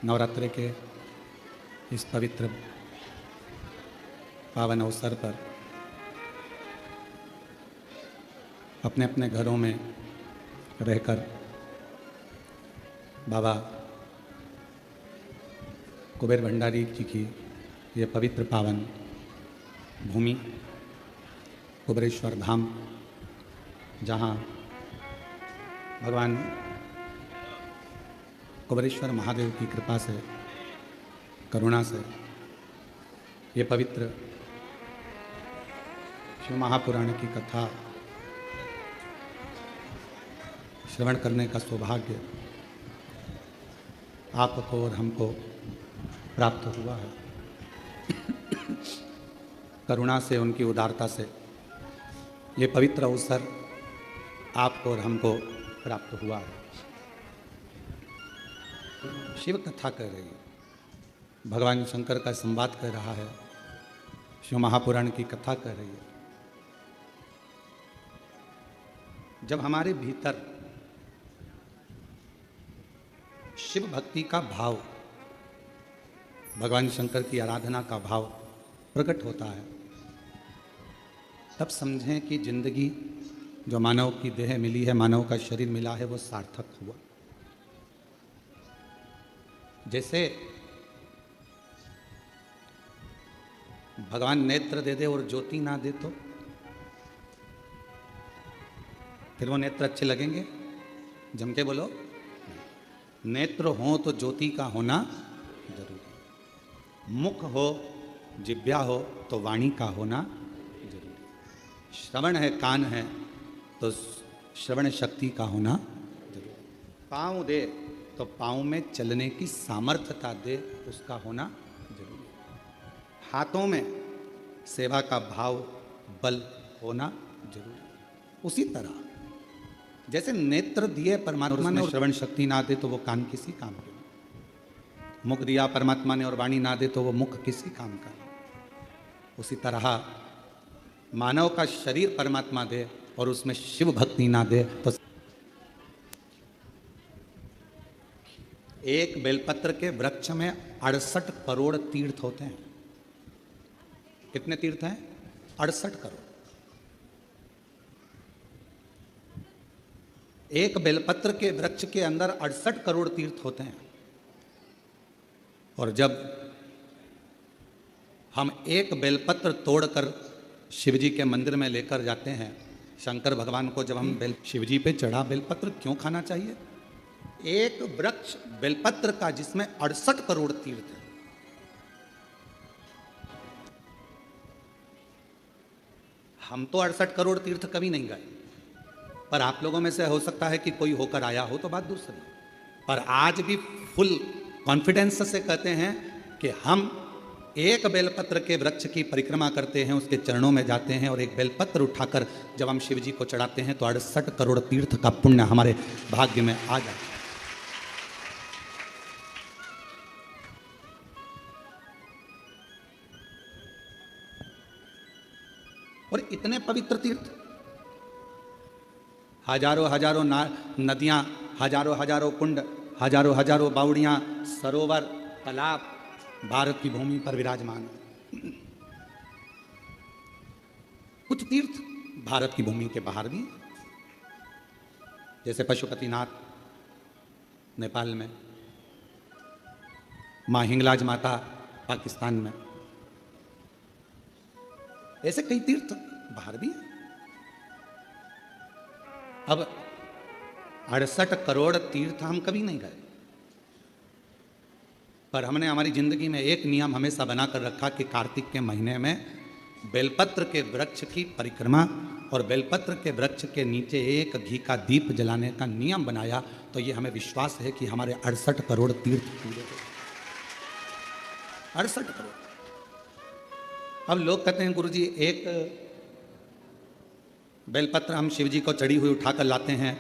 नवरात्रि के इस पवित्र पावन अवसर पर अपने अपने घरों में रहकर बाबा कुबेर भंडारी जी की ये पवित्र पावन भूमि कुबेरेश्वर धाम, जहाँ भगवान कुबेरेश्वर महादेव की कृपा से, करुणा से ये पवित्र शिव महापुराण की कथा श्रवण करने का सौभाग्य आपको और हमको प्राप्त हुआ है। करुणा से, उनकी उदारता से ये पवित्र अवसर आपको और हमको प्राप्त हुआ है। शिव कथा कह रही है, भगवान शंकर का संवाद कह रहा है, शिव महापुराण की कथा कह रही है। जब हमारे भीतर शिव भक्ति का भाव, भगवान शंकर की आराधना का भाव प्रकट होता है, तब समझें कि जिंदगी जो मानव की देह मिली है, मानव का शरीर मिला है, वो सार्थक हुआ। जैसे भगवान नेत्र दे दे और ज्योति ना दे तो फिर वो नेत्र अच्छे लगेंगे? जम के बोलो। नेत्र हो तो ज्योति का होना जरूरी। मुख हो, जिह्वा हो तो वाणी का होना जरूरी। श्रवण है, कान है तो श्रवण शक्ति का होना जरूरी। पाँव दे तो पाँव में चलने की सामर्थ्यता दे, उसका होना जरूरी। हाथों में सेवा का भाव, बल होना जरूरी। उसी तरह जैसे नेत्र दिए परमात्मा ने और श्रवण शक्ति ना दे तो वो कान किसी काम के नहीं। मुख दिया परमात्मा ने और वाणी ना दे तो वो मुख किसी काम का नहीं। उसी तरह मानव का शरीर परमात्मा दे और उसमें शिव भक्ति ना दे तो एक बेलपत्र के वृक्ष में 68 करोड़ तीर्थ होते हैं। कितने तीर्थ हैं? 68 करोड़। एक बेलपत्र के वृक्ष के अंदर 68 करोड़ तीर्थ होते हैं। और जब हम एक बेलपत्र तोड़कर शिवजी के मंदिर में लेकर जाते हैं, शंकर भगवान को जब हम शिवजी पे चढ़ा बेलपत्र क्यों खाना चाहिए? एक वृक्ष बेलपत्र का जिसमें 68 करोड़ तीर्थ है। हम तो 68 करोड़ तीर्थ कभी नहीं गए, पर आप लोगों में से हो सकता है कि कोई होकर आया हो तो बात दूसरी। पर आज भी फुल कॉन्फिडेंस से कहते हैं कि हम एक बेलपत्र के वृक्ष की परिक्रमा करते हैं, उसके चरणों में जाते हैं और एक बेलपत्र उठाकर जब हम शिव जी को चढ़ाते हैं तो 68 करोड़ तीर्थ का पुण्य हमारे भाग्य में आ जाता है। और इतने पवित्र तीर्थ, हजारों हजारों नदियां, हजारों हजारों कुंड, हजारों हजारों बावड़ियां, सरोवर, तालाब भारत की भूमि पर विराजमान है। कुछ तीर्थ भारत की भूमि के बाहर भी, जैसे पशुपतिनाथ नेपाल में, मां हिंगलाज माता पाकिस्तान में, ऐसे कई तीर्थ बाहर भी हैं। अब 68 करोड़ तीर्थ हम कभी नहीं गए, पर हमने हमारी जिंदगी में एक नियम हमेशा बनाकर रखा कि कार्तिक के महीने में बेलपत्र के वृक्ष की परिक्रमा और बेलपत्र के वृक्ष के नीचे एक घी का दीप जलाने का नियम बनाया। तो ये हमें विश्वास है कि हमारे 68 करोड़ तीर्थ पूरे हो। 68 करोड़। अब लोग कहते हैं गुरुजी एक बेलपत्र हम शिवजी को चढ़ी हुई उठाकर लाते हैं,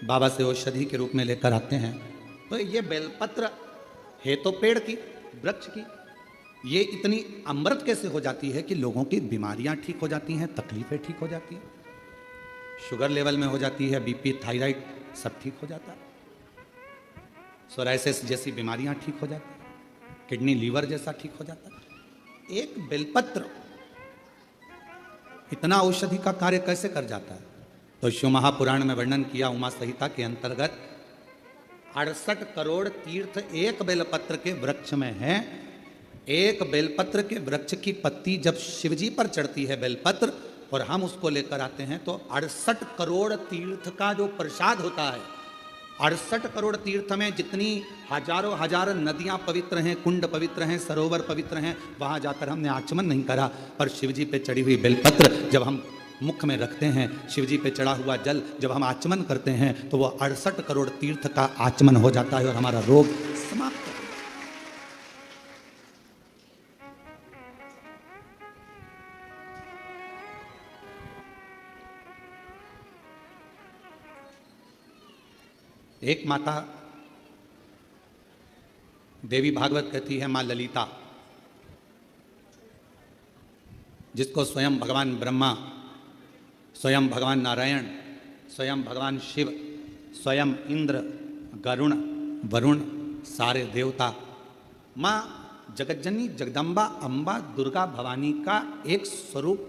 बाबा से औषधि के रूप में लेकर आते हैं, तो ये बेलपत्र है तो पेड़ की, वृक्ष की, ये इतनी अमृत कैसे हो जाती है कि लोगों की बीमारियां ठीक हो जाती हैं, तकलीफें ठीक हो जाती हैं, शुगर लेवल में हो जाती है, बीपी, थायराइड सब ठीक हो जाता है। सोराइसिस जैसी बीमारियां ठीक हो जाती, किडनी लीवर जैसा ठीक हो जाता। एक बेलपत्र इतना औषधि का कार्य कैसे कर जाता है? तो शिव महापुराण में वर्णन किया उमा संहिता के अंतर्गत 68 करोड़ तीर्थ एक बेलपत्र के वृक्ष में है। एक बेलपत्र के वृक्ष की पत्ती जब शिवजी पर चढ़ती है बेलपत्र, और हम उसको लेकर आते हैं, तो 68 करोड़ तीर्थ का जो प्रसाद होता है, 68 करोड़ तीर्थ में जितनी हजारों हजार नदियां पवित्र हैं, कुंड पवित्र हैं, सरोवर पवित्र हैं, वहां जाकर हमने आचमन नहीं करा, पर शिवजी पे चढ़ी हुई बेलपत्र जब हम मुख में रखते हैं, शिवजी पे चढ़ा हुआ जल जब हम आचमन करते हैं, तो वो 68 करोड़ तीर्थ का आचमन हो जाता है और हमारा रोग समाप्त हो। एक माता देवी भागवत कहती है, मां ललिता, जिसको स्वयं भगवान ब्रह्मा, स्वयं भगवान नारायण, स्वयं भगवान शिव, स्वयं इंद्र, गरुण, वरुण, सारे देवता, मां जगज्जनी जगदम्बा अम्बा दुर्गा भवानी का एक स्वरूप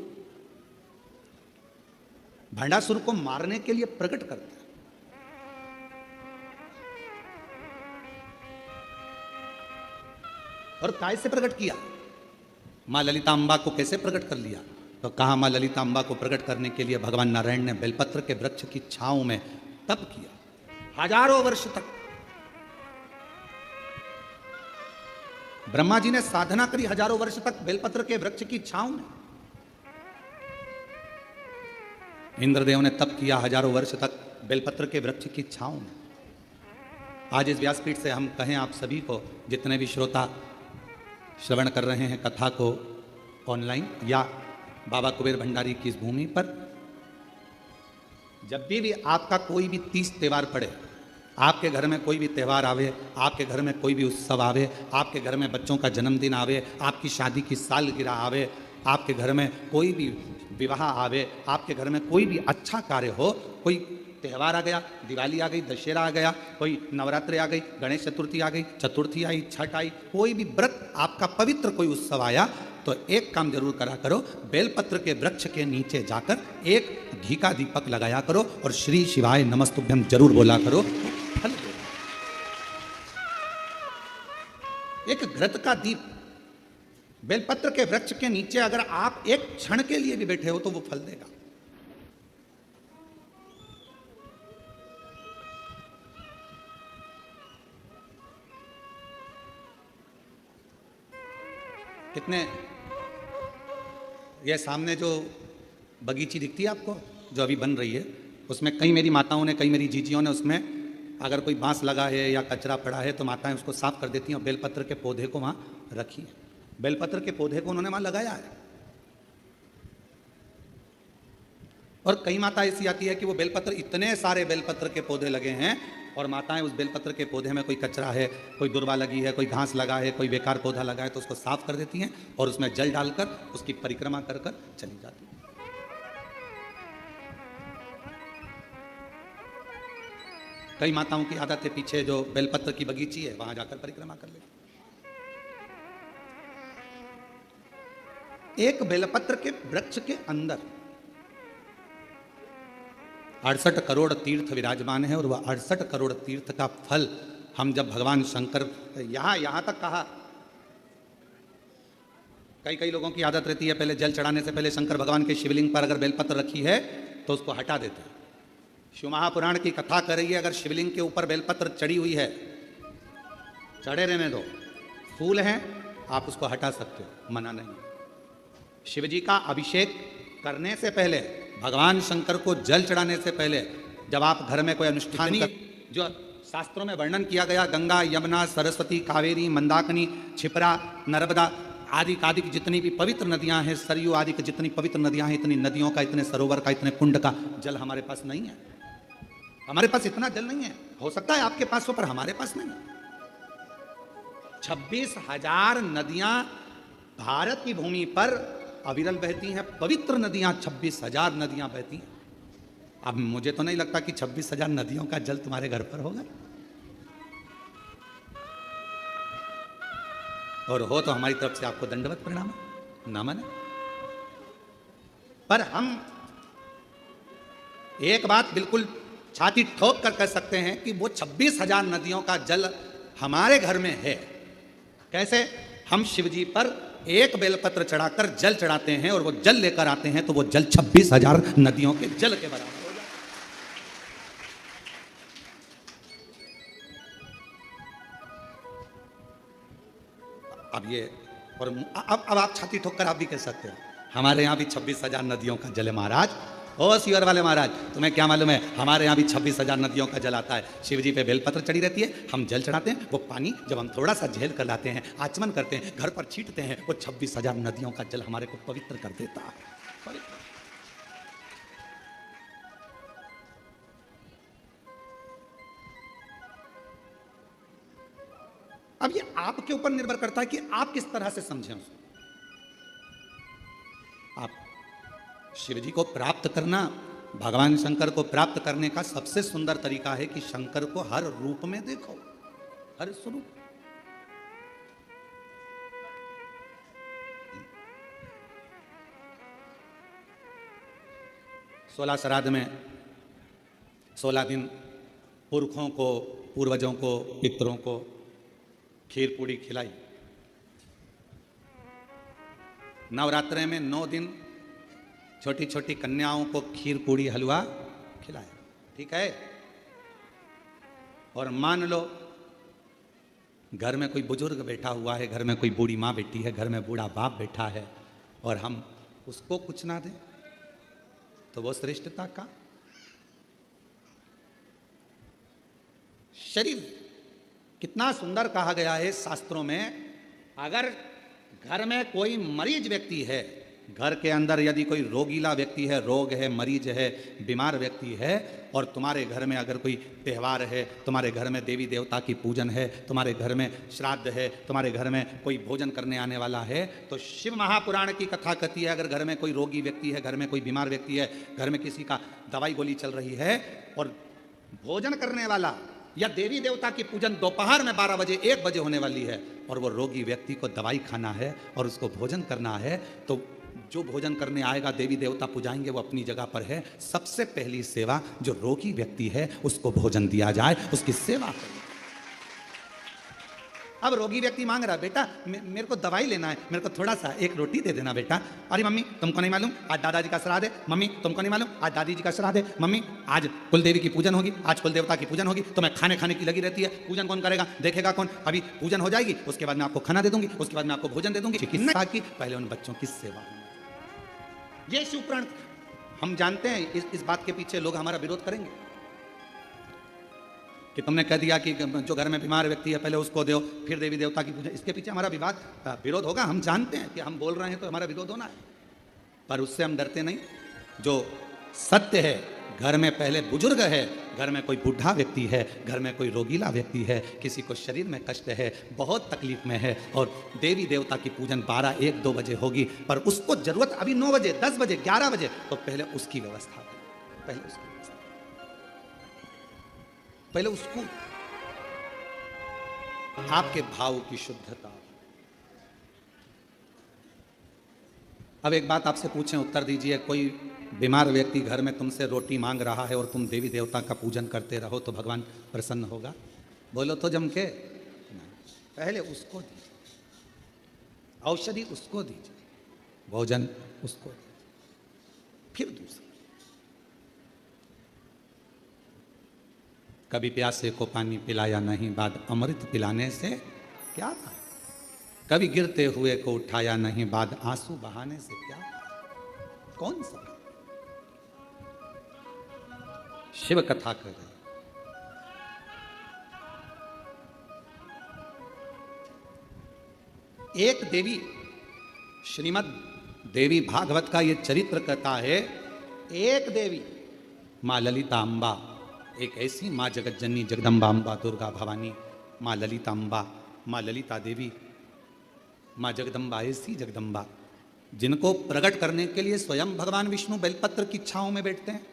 भंडासुर को मारने के लिए प्रकट करता है। और काय से प्रकट किया? मां ललिता अम्बा को कैसे प्रकट कर लिया? तो कहा मां ललिता अम्बा को प्रकट करने के लिए भगवान नारायण ने बेलपत्र के वृक्ष की छांव में तप किया हजारों वर्ष तक। ब्रह्मा जी ने साधना करी हजारों वर्ष तक बेलपत्र के वृक्ष की छांव में। इंद्रदेव ने तप किया हजारों वर्ष तक बेलपत्र के वृक्ष की छांव में। आज इस व्यासपीठ से हम कहें आप सभी को, जितने भी श्रोता श्रवण कर रहे हैं कथा को ऑनलाइन या बाबा कुबेर भंडारी की इस भूमि पर, जब भी आपका कोई भी तीज त्यौहार पड़े, आपके घर में कोई भी त्यौहार आवे, आपके घर में कोई भी उत्सव आवे, आपके घर में बच्चों का जन्मदिन आवे, आपकी शादी की सालगिरह आवे, आपके घर में कोई भी विवाह आवे, आपके घर में कोई भी अच्छा कार्य हो, कोई त्यौहार आ गया, दिवाली आ गई, दशहरा आ गया, कोई नवरात्रि आ गई, गणेश चतुर्थी आ गई, चतुर्थी आई, छठ आई, कोई भी व्रत आपका पवित्र कोई उत्सव आया, तो एक काम जरूर करा करो, बेलपत्र के वृक्ष के नीचे जाकर एक घी का दीपक लगाया करो और श्री शिवाय नमस्तुभ्यम जरूर बोला करो, फल दो। एक घृत का दीप बेलपत्र के वृक्ष के नीचे अगर आप एक क्षण के लिए भी बैठे हो तो वो फल देगा। कितने, ये सामने जो बगीची दिखती है आपको, जो अभी बन रही है, उसमें कई मेरी माताओं ने, कई मेरी जीजियों ने, उसमें अगर कोई बांस लगा है या कचरा पड़ा है तो माताएं उसको साफ कर देती हैं और बेलपत्र के पौधे को वहाँ रखी है। बेलपत्र के पौधे को उन्होंने वहाँ लगाया है। और कई माता ऐसी आती है कि वो बेलपत्र, इतने सारे बेलपत्र के पौधे लगे हैं और माताएं उस बेलपत्र के पौधे में कोई कचरा है, कोई दुर्वा लगी है, कोई घास लगा है, कोई बेकार पौधा लगा है, तो उसको साफ कर देती हैं और उसमें जल डालकर उसकी परिक्रमा कर कर चली जाती हैं। कई माताओं की आदत है, पीछे जो बेलपत्र की बगीची है वहां जाकर परिक्रमा कर लेती। एक बेलपत्र के वृक्ष के अंदर 68 करोड़ तीर्थ विराजमान है और वह 68 करोड़ तीर्थ का फल हम जब भगवान शंकर, यहां तक कहा, कई लोगों की आदत रहती है पहले जल चढ़ाने से पहले शंकर भगवान के शिवलिंग पर अगर बेलपत्र रखी है तो उसको हटा देते हैं। शिव महापुराण की कथा कर रही है, अगर शिवलिंग के ऊपर बेलपत्र चढ़ी हुई है, चढ़े रहने दो, फूल हैं, आप उसको हटा सकते हो, मना नहीं। शिवजी का अभिषेक करने से पहले, भगवान शंकर को जल चढ़ाने से पहले, जब आप घर में कोई अनुष्ठान जो शास्त्रों में वर्णन किया गया, गंगा, यमुना, सरस्वती, कावेरी, मंदाकिनी, क्षिप्रा, नर्मदा आदि आदि की जितनी भी पवित्र नदियां हैं, सरयू आदि की जितनी पवित्र नदियां हैं, इतनी नदियों का, इतने सरोवर का, इतने कुंड का जल हमारे पास नहीं है। हमारे पास इतना जल नहीं है। हो सकता है आपके पास हो, पर हमारे पास नहीं है। 26,000 नदियां भारत की भूमि पर अविरल बहती हैं, पवित्र नदियां 26,000 नदियां बहती हैं। अब मुझे तो नहीं लगता कि 26,000 नदियों का जल तुम्हारे घर पर होगा। और हो तो हमारी तरफ से आपको दंडवत प्रणाम, नमन। पर हम एक बात बिल्कुल छाती ठोक कर कह सकते हैं कि वो 26,000 नदियों का जल हमारे घर में है। कैसे? हम शिव जी पर एक बेलपत्र चढ़ाकर जल चढ़ाते हैं और वो जल लेकर आते हैं तो वो जल 26,000 नदियों के जल के बराबर हो जाता है। अब ये और अब आप छाती ठोक कर आप भी कह सकते हो हमारे यहाँ भी 26,000 नदियों का जल है महाराज। ओ सीवर वाले महाराज, तुम्हें क्या मालूम है, हमारे यहाँ भी 26,000 नदियों का जल आता है। शिव जी पे बेलपत्र चढ़ी रहती है, हम जल चढ़ाते हैं, वो पानी जब हम थोड़ा सा झेल कर लाते हैं, आचमन करते हैं, घर पर छींटते हैं, वो 26,000 नदियों का जल हमारे को पवित्र कर देता है। अब ये आपके ऊपर निर्भर करता है कि आप किस तरह से समझें उसको। आप शिव जी को प्राप्त करना, भगवान शंकर को प्राप्त करने का सबसे सुंदर तरीका है कि शंकर को हर रूप में देखो, हर स्वरूप। सोलह श्राद्ध में 16 दिन पुरखों को, पूर्वजों को, पितरों को खीर पूड़ी खिलाई। नवरात्रे में 9 दिन छोटी छोटी कन्याओं को खीर पूड़ी हलवा खिलाया, ठीक है। और मान लो घर में कोई बुजुर्ग बैठा हुआ है, घर में कोई बूढ़ी माँ बैठी है, घर में बूढ़ा बाप बैठा है और हम उसको कुछ ना दें तो वो श्रेष्ठता का। शरीर कितना सुंदर कहा गया है शास्त्रों में, अगर घर में कोई मरीज व्यक्ति है, घर के अंदर यदि कोई रोगीला व्यक्ति है, रोग है, मरीज है, बीमार व्यक्ति है, और तुम्हारे घर में अगर कोई त्यौहार है, तुम्हारे घर में देवी देवता की पूजन है, तुम्हारे घर में श्राद्ध है, तुम्हारे घर में कोई भोजन करने आने वाला है, तो शिव महापुराण की कथा कहती है अगर घर में कोई रोगी व्यक्ति है, घर में कोई बीमार व्यक्ति है, घर में किसी का दवाई गोली चल रही है और भोजन करने वाला या देवी देवता की पूजन दोपहर में 12 बजे 1 बजे होने वाली है और वो रोगी व्यक्ति को दवाई खाना है और उसको भोजन करना है, तो जो भोजन करने आएगा देवी देवता पुजाएंगे वो अपनी जगह पर है। सबसे पहली सेवा जो रोगी व्यक्ति है उसको भोजन दिया जाए, उसकी सेवा। अब रोगी व्यक्ति मांग रहा है, बेटा मेरे को दवाई लेना है, मेरे को थोड़ा सा एक रोटी दे देना बेटा। अरे मम्मी तुमको नहीं मालूम आज दादाजी का श्राद्ध है, मम्मी तुमको नहीं मालूम आज दादी जी का श्राद्ध है, मम्मी आज कुलदेवी की पूजन होगी, आज कुल देवता की पूजन होगी, तो मैं खाने की लगी रहती है। पूजन कौन करेगा, देखेगा कौन, अभी पूजन हो जाएगी उसके बाद मैं आपको खाना दे दूंगी, उसके बाद मैं आपको भोजन दे दूंगी। चिकित्सा की पहले उन बच्चों की सेवा। ये शिवपुराण हम जानते हैं, इस बात के पीछे लोग हमारा विरोध करेंगे कि तुमने कह दिया कि जो घर में बीमार व्यक्ति है पहले उसको दो, फिर देवी देवता की पूजा। इसके पीछे हमारा विरोध होगा। हम जानते हैं कि हम बोल रहे हैं तो हमारा विरोध होना है, पर उससे हम डरते नहीं। जो सत्य है, घर में पहले बुजुर्ग है, घर में कोई बूढ़ा व्यक्ति है, घर में कोई रोगीला व्यक्ति है, किसी को शरीर में कष्ट है, बहुत तकलीफ में है, और देवी देवता की पूजन 12, 1, 2 बजे होगी, पर उसको जरूरत अभी 9 बजे, 10 बजे, 11 बजे, तो पहले उसकी व्यवस्था करें, पहले उसकी व्यवस्था, पहले उसको। आपके भाव की शुद्धता। अब एक बात आपसे पूछें, उत्तर दीजिए। कोई बीमार व्यक्ति घर में तुमसे रोटी मांग रहा है और तुम देवी देवता का पूजन करते रहो तो भगवान प्रसन्न होगा? बोलो तो जम के। पहले उसको दीजिए, औषधि उसको दीजिए, भोजन उसको दीजिए, फिर दूसरा। कभी प्यासे को पानी पिलाया नहीं, बाद अमृत पिलाने से क्या था? कभी गिरते हुए को उठाया नहीं, बाद आंसू बहाने से क्या? कौन सा? शिव कथा कर रहे। एक देवी, श्रीमद् देवी भागवत का ये चरित्र कहता है, एक देवी मां ललिता अम्बा, एक ऐसी मां जगत जननी जगदम्बा अम्बा दुर्गा भवानी, मां ललिता अम्बा, मां ललिता देवी, मां जगदम्बा, ऐसी जगदम्बा जिनको प्रकट करने के लिए स्वयं भगवान विष्णु बेलपत्र की छांव में बैठते हैं,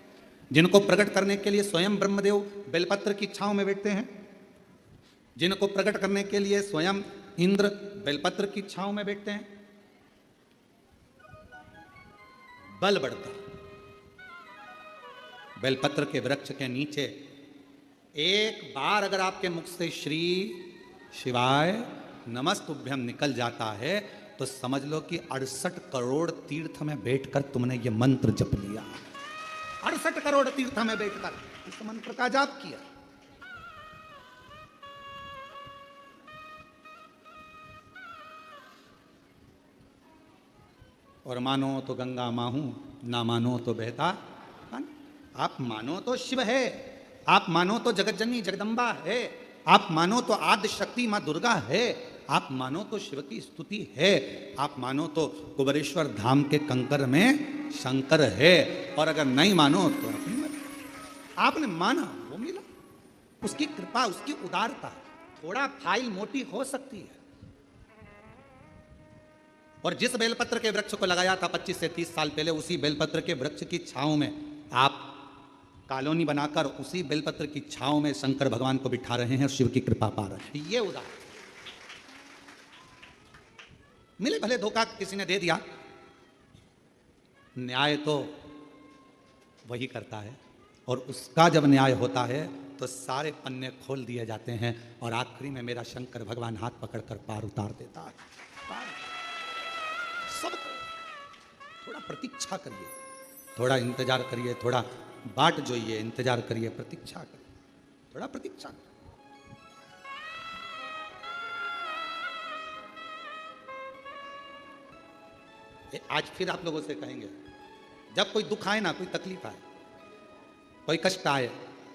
जिनको प्रकट करने के लिए स्वयं ब्रह्मदेव बेलपत्र की छांव में बैठते हैं, जिनको प्रकट करने के लिए स्वयं इंद्र बेलपत्र की छांव में बैठते हैं, बल बढ़ता। बेलपत्र के वृक्ष के नीचे एक बार अगर आपके मुख से श्री शिवाय नमस्तुभ्यम निकल जाता है तो समझ लो कि 68 करोड़ तीर्थ में बैठकर तुमने ये मंत्र जप लिया। 68 करोड़ तीर्थ में बैठकर इस मंत्र का जाप किया। और मानो तो गंगा माहू, ना मानो तो बहता पानी। आप मानो तो शिव है, आप मानो तो जगतजननी जगदम्बा है, आप मानो तो आद्य शक्ति मां दुर्गा है, आप मानो तो शिव की स्तुति है, आप मानो तो कुबेरेश्वर धाम के कंकर में शंकर है, और अगर नहीं मानो तो अपनी मर्जी। आपने माना वो मिला, उसकी कृपा, उसकी उदारता। थोड़ा फाइल मोटी हो सकती है। और जिस बेलपत्र के वृक्ष को लगाया था 25 से 30 साल पहले, उसी बेलपत्र के वृक्ष की छांव में आप कॉलोनी बनाकर उसी बेलपत्र की छांव में शंकर भगवान को बिठा रहे हैं और शिव की कृपा पा रहे हैं। ये उदाहरण मिले भले धोखा किसी ने दे दिया, न्याय तो वही करता है, और उसका जब न्याय होता है तो सारे पन्ने खोल दिए जाते हैं और आखिरी में मेरा शंकर भगवान हाथ पकड़कर पार उतार देता है। सब थोड़ा प्रतीक्षा करिए, थोड़ा इंतजार करिए, थोड़ा बाट जोइए, इंतजार करिए, प्रतीक्षा करिए, थोड़ा प्रतीक्षा करिए। आज फिर आप लोगों से कहेंगे, जब कोई दुख आए ना, कोई तकलीफ आए, कोई कष्ट आए,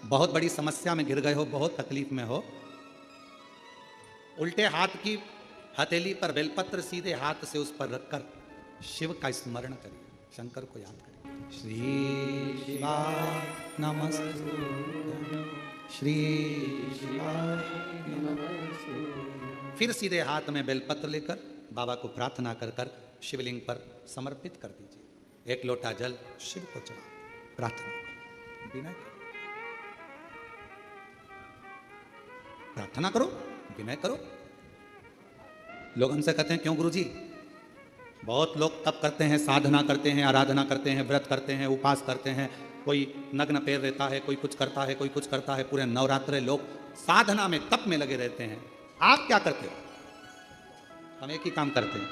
बहुत बड़ी समस्या में गिर गए हो, बहुत तकलीफ में हो, उल्टे हाथ की हथेली पर बेलपत्र सीधे हाथ से उस पर रखकर शिव का स्मरण करिए, शंकर को याद करिए। श्री शिवाय नमस्तुभ्यं, श्री शिवाय नमस्तुभ्यं। फिर सीधे हाथ में बेलपत्र लेकर बाबा को प्रार्थना कर कर शिवलिंग पर समर्पित कर दीजिए। एक लोटा जल शिव को चढ़ा, प्रार्थना विनय करो, प्रार्थना करो, विनय करो। लोग हमसे कहते हैं, क्यों गुरुजी? बहुत लोग तप करते हैं, साधना करते हैं, आराधना करते हैं, व्रत करते हैं, उपास करते हैं, कोई नग्न पैर रहता है, कोई कुछ करता है, कोई कुछ करता है, पूरे नवरात्रे लोग साधना में तप में लगे रहते हैं। आप क्या करते हो? हम एक ही काम करते हैं,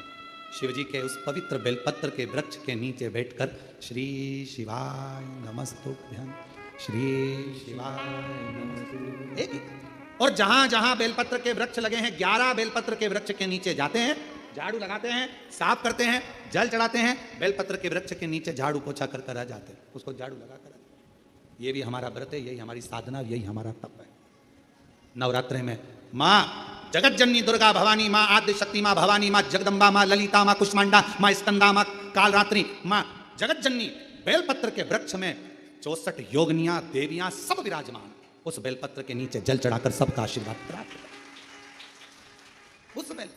शिव जी के उस पवित्र बेलपत्र के वृक्ष के नीचे बैठकर श्री शिवाय नमस्तुभ्यं, श्री शिवाय नमस्तुभ्यं, एक ही। और जहां जहां बेलपत्र के वृक्ष लगे हैं, 11 बेलपत्र के वृक्ष के नीचे जाते हैं, झाड़ू लगाते हैं, साफ करते हैं, जल चढ़ाते हैं, बेलपत्र के वृक्ष के नीचे झाड़ू पोछा कर कर आ जाते हैं, उसको झाड़ू लगा कर। ये भी हमारा व्रत है, यही हमारी साधना, यही हमारा तप है। नवरात्रि में माँ जगत जननी दुर्गा भवानी, माँ आद्य शक्ति, माँ भवानी, माँ जगदम्बा, माँ ललिता, माँ कुष्मांडा, माँ स्कंदा, माँ कालरात्रि, माँ जगत जननी बेलपत्र के वृक्ष में 64 योगनियां देवियां सब विराजमान, उस बेलपत्र के नीचे जल चढ़ाकर सबका आशीर्वाद प्राप्त करें। उस बेल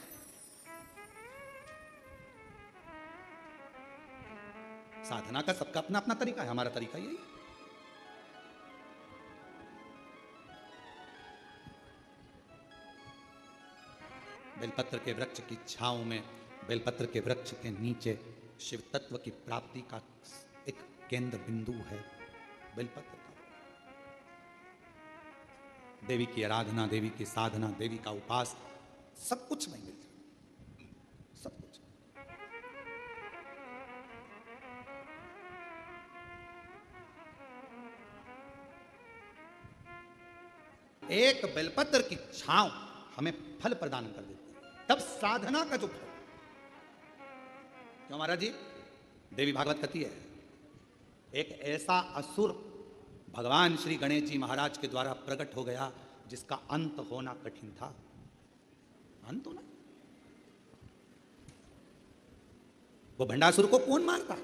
साधना का सबका अपना अपना तरीका है, हमारा तरीका यही है। बेलपत्र के वृक्ष की छांव में, बेलपत्र के वृक्ष के नीचे शिव तत्व की प्राप्ति का एक केंद्र बिंदु है बेलपत्र का। देवी की आराधना, देवी की साधना, देवी का उपास, सब कुछ नहीं मिलता, सब कुछ। एक बेलपत्र की छांव हमें फल प्रदान कर देती है, तब साधना का जो फल। क्यों महाराज जी? देवी भागवत कहती है, एक ऐसा असुर भगवान श्री गणेश जी महाराज के द्वारा प्रकट हो गया जिसका अंत होना कठिन था। अंत होना, वो भंडासुर को कौन मारता?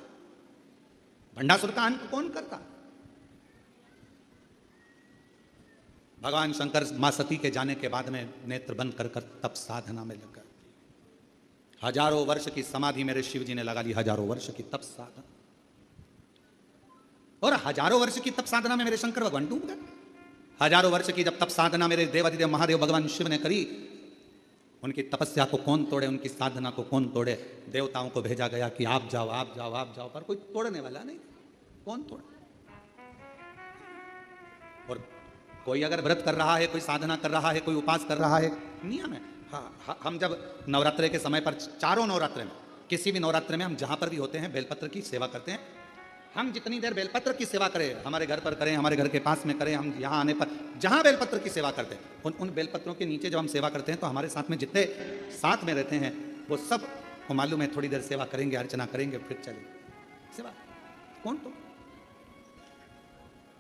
भंडासुर का अंत कौन करता? भगवान शंकर मां सती के जाने के बाद में नेत्र बंद कर कर तप साधना में लग गए। हजारों वर्ष की समाधि मेरे शिव जी ने लगा ली, हजारों वर्ष की तप साधना, और हजारों वर्ष की तप साधना में मेरे शंकर भगवान डूब गए। हजारों वर्ष की जब तप साधना मेरे देवाधिदेव महादेव भगवान शिव ने करी, उनकी तपस्या को कौन तोड़े, उनकी साधना को कौन तोड़े। देवताओं को भेजा गया कि आप जाओ आप जाओ आप जाओ, पर कोई तोड़ने वाला नहीं, कौन तोड़े। और कोई अगर व्रत कर रहा है, कोई साधना कर रहा है, कोई उपास कर रहा है, नियम है। हाँ, हम जब नवरात्रे के समय पर, चारों नवरात्रे में, किसी भी नवरात्रे में हम जहाँ पर भी होते हैं बेलपत्र की सेवा करते हैं। हम जितनी देर बेलपत्र की सेवा करें, हमारे घर पर करें, हमारे घर के पास में करें, हम यहाँ आने पर जहाँ बेलपत्र की सेवा करते हैं, उन बेलपत्रों के नीचे जब हम सेवा करते हैं तो हमारे साथ में जितने साथ में रहते हैं वो सब को मालूम है थोड़ी देर सेवा करेंगे, अर्चना करेंगे, फिर चलेंगे सेवा। कौन तो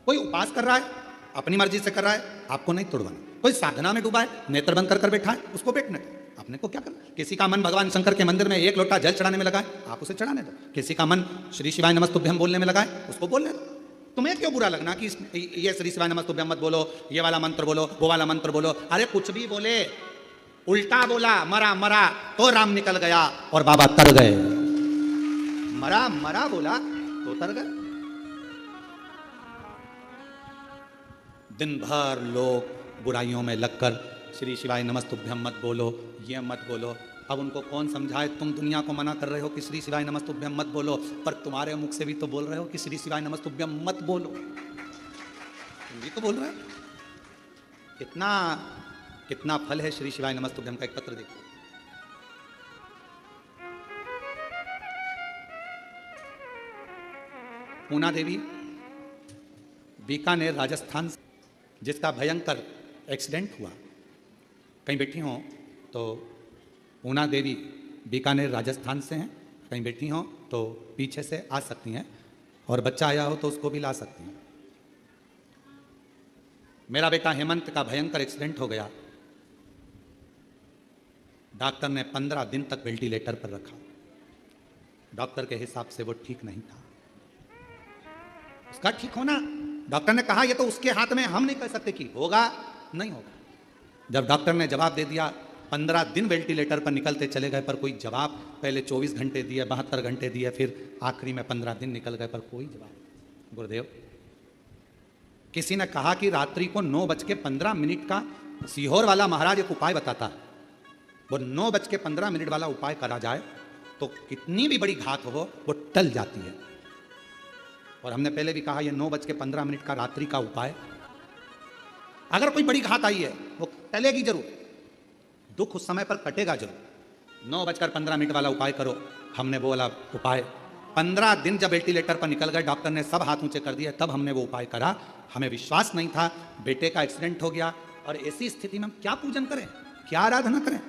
कोई उपास कर रहा है, अपनी मर्जी से कर रहा है, आपको नहीं तोड़वाना। कोई साधना में डूबा है, नेत्र बंद कर बैठा है, उसको बैठने दो, अपने को क्या करना। किसी का मन भगवान शंकर के मंदिर में एक लोटा जल चढ़ाने में लगा है, आप उसे चढ़ाने दो। किसी का मन श्री शिवाय नमस्तुभ्यम बोलने में लगा है, उसको बोलने दो। तुम्हें क्यों बुरा लगना कि ये श्री शिवाय नमस्तुभ्यम मत बोलो, ये वाला मंत्र बोलो, वो वाला मंत्र बोलो। अरे कुछ भी बोले, उल्टा बोला मरा मरा तो राम निकल गया और बाबा तर गए। मरा मरा बोला तो तर गए। दिन भर लोग बुराइयों में लगकर श्री शिवाय नमस्तुभ्यम मत बोलो, ये मत बोलो। अब उनको कौन समझाए, तुम दुनिया को मना कर रहे हो कि श्री शिवाय नमस्तुभ्यम मत बोलो, पर तुम्हारे मुख से भी तो बोल रहे हो कि श्री शिवाय नमस्तुभ्यम मत बोलो, तुम भी तो बोल रहे हो। कितना कितना फल है श्री शिवाय नमस्तुभ्यम का। एक पत्र देखो, पूना देवी बीकानेर राजस्थान, जिसका भयंकर एक्सीडेंट हुआ, कहीं बैठी हो तो पूना देवी बीकानेर राजस्थान से हैं, कहीं बैठी हो तो पीछे से आ सकती हैं, और बच्चा आया हो तो उसको भी ला सकती हैं। मेरा बेटा हेमंत का भयंकर एक्सीडेंट हो गया, डॉक्टर ने 15 दिन तक वेंटिलेटर पर रखा। डॉक्टर के हिसाब से वो ठीक नहीं था। उसका ठीक होना, डॉक्टर ने कहा ये तो उसके हाथ में, हम नहीं कह सकते कि होगा नहीं होगा। जब डॉक्टर ने जवाब दे दिया, 15 दिन वेंटिलेटर पर निकलते चले गए, पर कोई जवाब, पहले 24 घंटे दिए, 72 घंटे दिए, फिर आखिरी में 15 दिन निकल गए, पर कोई जवाब। गुरुदेव, किसी ने कहा कि रात्रि को 9:15 का सीहोर वाला महाराज एक उपाय बताता है, वो 9:15 वाला उपाय करा जाए तो कितनी भी बड़ी घात हो वो टल जाती है। और हमने पहले भी कहा, ये 9:15 का रात्रि का उपाय, अगर कोई बड़ी घात आई है वो टलेगी जरूर, दुख उस समय पर कटेगा जरूर। 9:15 वाला उपाय करो। हमने वो वाला उपाय 15 दिन जब वेंटिलेटर पर निकल गए, डॉक्टर ने सब हाथ ऊंचे कर दिए, तब हमने वो उपाय करा। हमें विश्वास नहीं था, बेटे का एक्सीडेंट हो गया, और ऐसी स्थिति में हम क्या पूजन करें, क्या आराधना करें।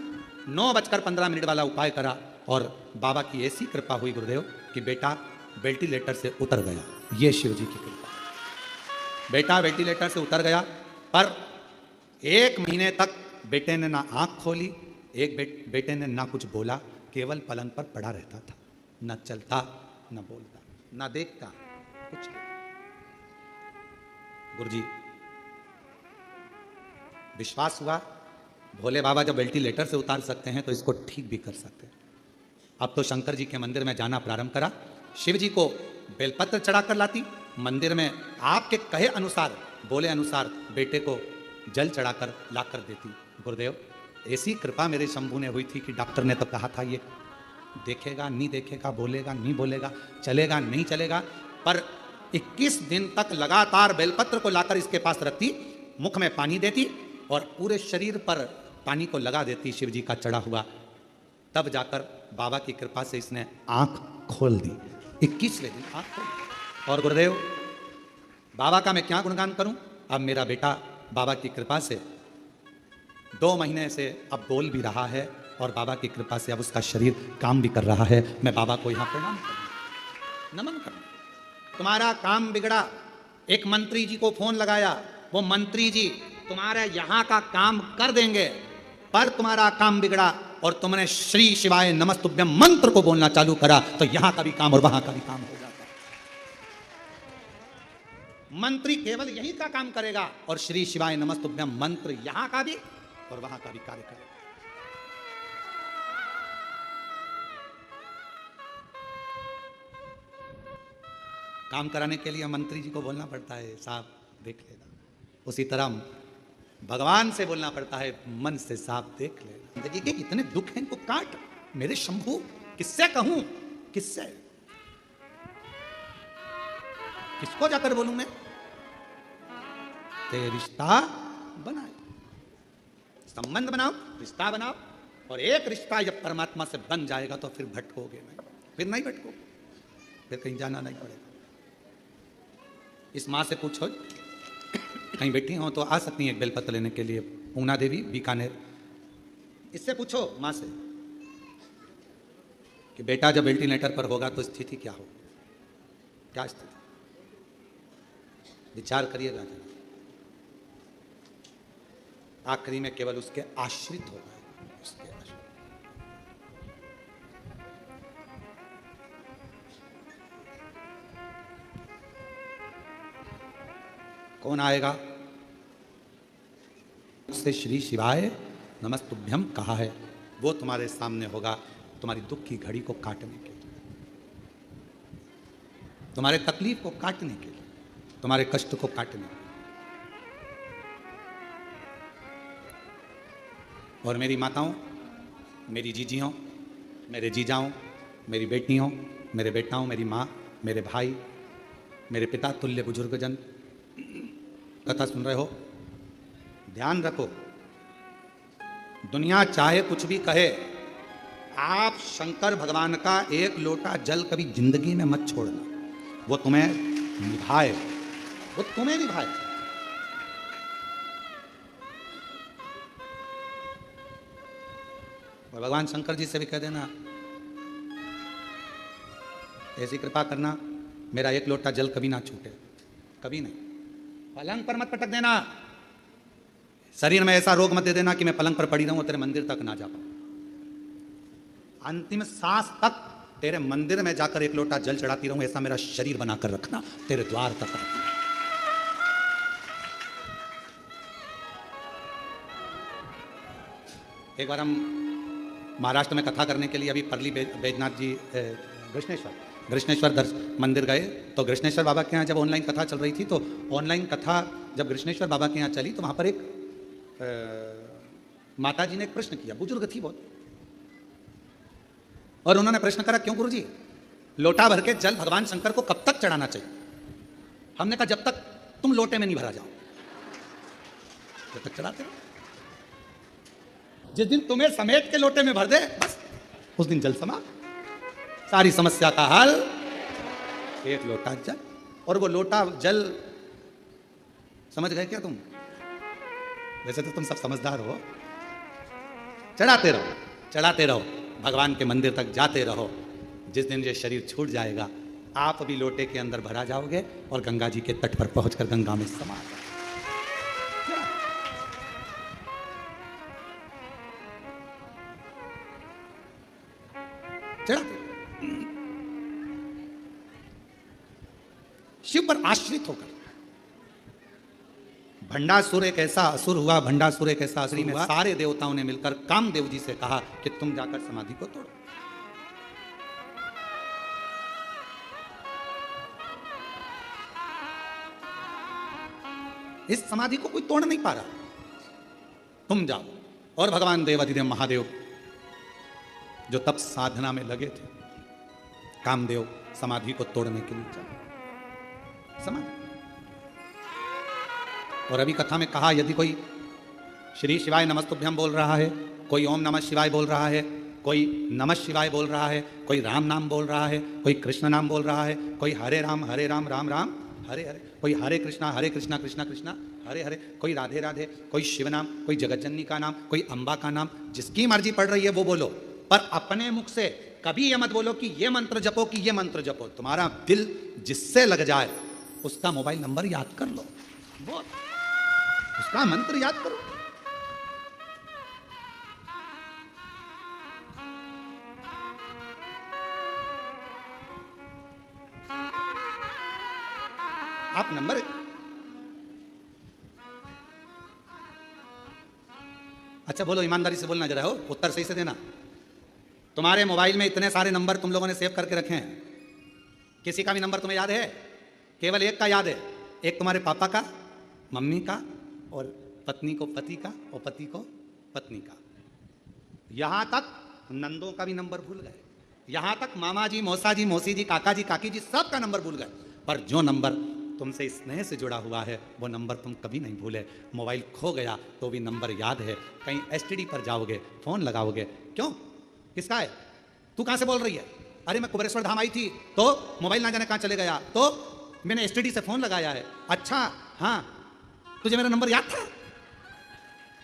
9:15 वाला उपाय करा, और बाबा की ऐसी कृपा हुई गुरुदेव कि बेटा वेंटिलेटर से उतर गया। ये शिव जी की कृपा। बेटा वेंटिलेटर से उतर गया, पर 1 महीने तक बेटे ने ना आंख खोली, बेटे ने ना कुछ बोला, केवल पलंग पर पड़ा रहता था, न चलता, न बोलता, न देखता, कुछ नहीं। गुरुजी, विश्वास हुआ, भोले बाबा जब वेंटिलेटर से उतार सकते हैं तो इसको ठीक भी कर सकते हैं। अब तो शंकर जी के मंदिर में जाना प्रारंभ करा, शिव जी को बेलपत्र चढ़ाकर लाती, मंदिर में आपके कहे अनुसार, बोले अनुसार बेटे को जल चढ़ाकर लाकर देती। गुरुदेव, ऐसी कृपा मेरे शंभू ने हुई थी कि डॉक्टर ने तो कहा था ये देखेगा नहीं देखेगा, बोलेगा नहीं बोलेगा, चलेगा नहीं चलेगा, पर 21 दिन तक लगातार बेलपत्र को लाकर इसके पास रखती, मुख में पानी देती और पूरे शरीर पर पानी को लगा देती शिव जी का चढ़ा हुआ। तब जाकर बाबा की कृपा से इसने आंख खोल दी, 21वें दिन आंख खोल दी। और गुरुदेव, बाबा का मैं क्या गुणगान करूं। अब मेरा बेटा बाबा की कृपा से 2 महीने से अब बोल भी रहा है, और बाबा की कृपा से अब उसका शरीर काम भी कर रहा है। मैं बाबा को यहाँ प्रणाम करूँ, नमन करूँ। तुम्हारा काम बिगड़ा, एक मंत्री जी को फोन लगाया, वो मंत्री जी तुम्हारे यहाँ का काम कर देंगे, पर तुम्हारा काम बिगड़ा और तुमने श्री शिवाय नमस्तुभ्यम मंत्र को बोलना चालू करा, तो यहाँ का भी काम और वहाँ का भी काम हो जाता। मंत्री केवल यही का काम करेगा, और श्री शिवाय नमस्तुभ्यम मंत्र यहाँ का भी और वहां का भी कार्य करेगा। काम कराने के लिए मंत्री जी को बोलना पड़ता है, साहब देख लेना। उसी तरह भगवान से बोलना पड़ता है, मन से साफ देख ले। जिंदगी के इतने दुख हैं, इनको काट मेरे शंभू। किससे कहूं, किससे, किसको जाकर बोलूं मैं? ते रिश्ता बनाए, संबंध बनाओ, रिश्ता बनाओ। और एक रिश्ता जब परमात्मा से बन जाएगा तो फिर भटकोगे नहीं, फिर नहीं भटको, फिर कहीं जाना नहीं पड़ेगा। इस माँ से पूछो, कहीं बैठी हो तो आ सकती हैं एक बेलपत्र लेने के लिए, ऊना देवी बीकानेर। इससे पूछो माँ से कि बेटा जब वेंटिलेटर पर होगा तो स्थिति क्या हो, क्या स्थिति, विचार करिएगा। आखिरी में केवल उसके आश्रित होगा, उसके आश्रित। कौन आएगा? से श्री शिवाय नमस्तुभ्यम कहा है, वो तुम्हारे सामने होगा, तुम्हारी दुख की घड़ी को काटने के लिए, तुम्हारे तकलीफ को काटने के लिए, तुम्हारे कष्ट को काटने के लिए। और मेरी माताओं, मेरी जीजियों, मेरे जीजाओं, मेरी बेटियों, मेरे बेटाओं, मेरी माँ, मेरे भाई, मेरे पिता तुल्य बुजुर्गजन, कथा सुन रहे हो, ध्यान रखो, दुनिया चाहे कुछ भी कहे, आप शंकर भगवान का एक लोटा जल कभी जिंदगी में मत छोड़ना। वो तुम्हें निभाए, वो तुम्हें निभाए। और भगवान शंकर जी से भी कह देना, ऐसी कृपा करना मेरा एक लोटा जल कभी ना छूटे, कभी नहीं। पलंग पर मत पटक देना, शरीर में ऐसा रोग मत दे देना कि मैं पलंग पर पड़ी रहूं और तेरे मंदिर तक ना जा पाऊं। अंतिम सांस तक तेरे मंदिर में जाकर एक लोटा जल चढ़ाती रहूं, ऐसा मेरा शरीर बनाकर रखना, तेरे द्वार तक रखना। एक बार हम महाराष्ट्र में कथा करने के लिए अभी परली बैजनाथ जी कृष्णेश्वर मंदिर गए। तो कृष्णेश्वर बाबा के यहाँ जब ऑनलाइन कथा चल रही थी, तो ऑनलाइन कथा जब कृष्णेश्वर बाबा के यहाँ चली तो वहाँ पर एक माता जी ने एक प्रश्न किया, बुजुर्ग थी बहुत, और उन्होंने प्रश्न करा, क्यों गुरुजी लोटा भर के जल भगवान शंकर को कब तक चढ़ाना चाहिए? हमने कहा जब तक तुम लोटे में नहीं भरा जाओ, जब तक चढ़ाते रहो। जिस दिन तुम्हें समेट के लोटे में भर दे, बस उस दिन जल समाप्त, सारी समस्या का हल, एक लोटा जल। और वो लोटा जल, समझ गए क्या तुम? वैसे तो तुम सब समझदार हो। चढ़ाते रहो, चढ़ाते रहो, भगवान के मंदिर तक जाते रहो। जिस दिन ये शरीर छूट जाएगा, आप भी लोटे के अंदर भरा जाओगे और गंगा जी के तट पर पहुंचकर गंगा में समा जाओगे। चढ़ाते, शिव पर आश्रित होकर। भंडासुर एक ऐसा असुर हुआ, भंडासुर एक ऐसा असुर हुआ, सारे देवताओं ने मिलकर कामदेव जी से कहा कि तुम जाकर समाधि को तोड़ो। इस समाधि को कोई तोड़ नहीं पा रहा, तुम जाओ। और भगवान देवाधिदेव महादेव जो तप साधना में लगे थे, कामदेव समाधि को तोड़ने के लिए चले समाधि। और अभी कथा में कहा, यदि कोई श्री शिवाय नमस्तुभ्यम बोल रहा है, कोई ओम नमः शिवाय बोल रहा है, कोई नमः शिवाय बोल रहा है, कोई राम नाम बोल रहा है, कोई कृष्ण नाम बोल रहा है, कोई हरे राम राम राम हरे हरे, कोई हरे कृष्णा कृष्णा कृष्णा हरे हरे, कोई राधे राधे, कोई शिव नाम, कोई जगतजननी का नाम, कोई अंबा का नाम, जिसकी मर्जी पड़ रही है वो बोलो, पर अपने मुख से कभी ये मत बोलो कि ये मंत्र जपो, कि ये मंत्र जपो। तुम्हारा दिल जिससे लग जाए उसका मोबाइल नंबर याद कर लो, बोल, उसका मंत्र याद करो। आप नंबर, अच्छा बोलो, ईमानदारी से बोलना जरा, हो उत्तर सही से देना। तुम्हारे मोबाइल में इतने सारे नंबर तुम लोगों ने सेव करके रखे हैं, किसी का भी नंबर तुम्हें याद है? केवल एक का याद है, एक तुम्हारे पापा का, मम्मी का और पत्नी को पति का और पति को पत्नी का। यहां तक नंदों का भी नंबर भूल गए, यहां तक मामा जी, मौसा जी, मौसी जी, काका जी, काकी जी, सबका नंबर भूल गए। पर जो नंबर तुमसे स्नेह से जुड़ा हुआ है वो नंबर तुम कभी नहीं भूले। मोबाइल खो गया तो भी नंबर याद है। कहीं एसटीडी पर जाओगे, फोन लगाओगे, क्यों, किसका है, तू कहां से बोल रही है? अरे मैं कुबेरेश्वर धाम आई थी तो मोबाइल ना जाने कहां चले गया, तो मैंने एसटीडी से फोन लगाया है। अच्छा हाँ, तुझे मेरा नंबर याद था?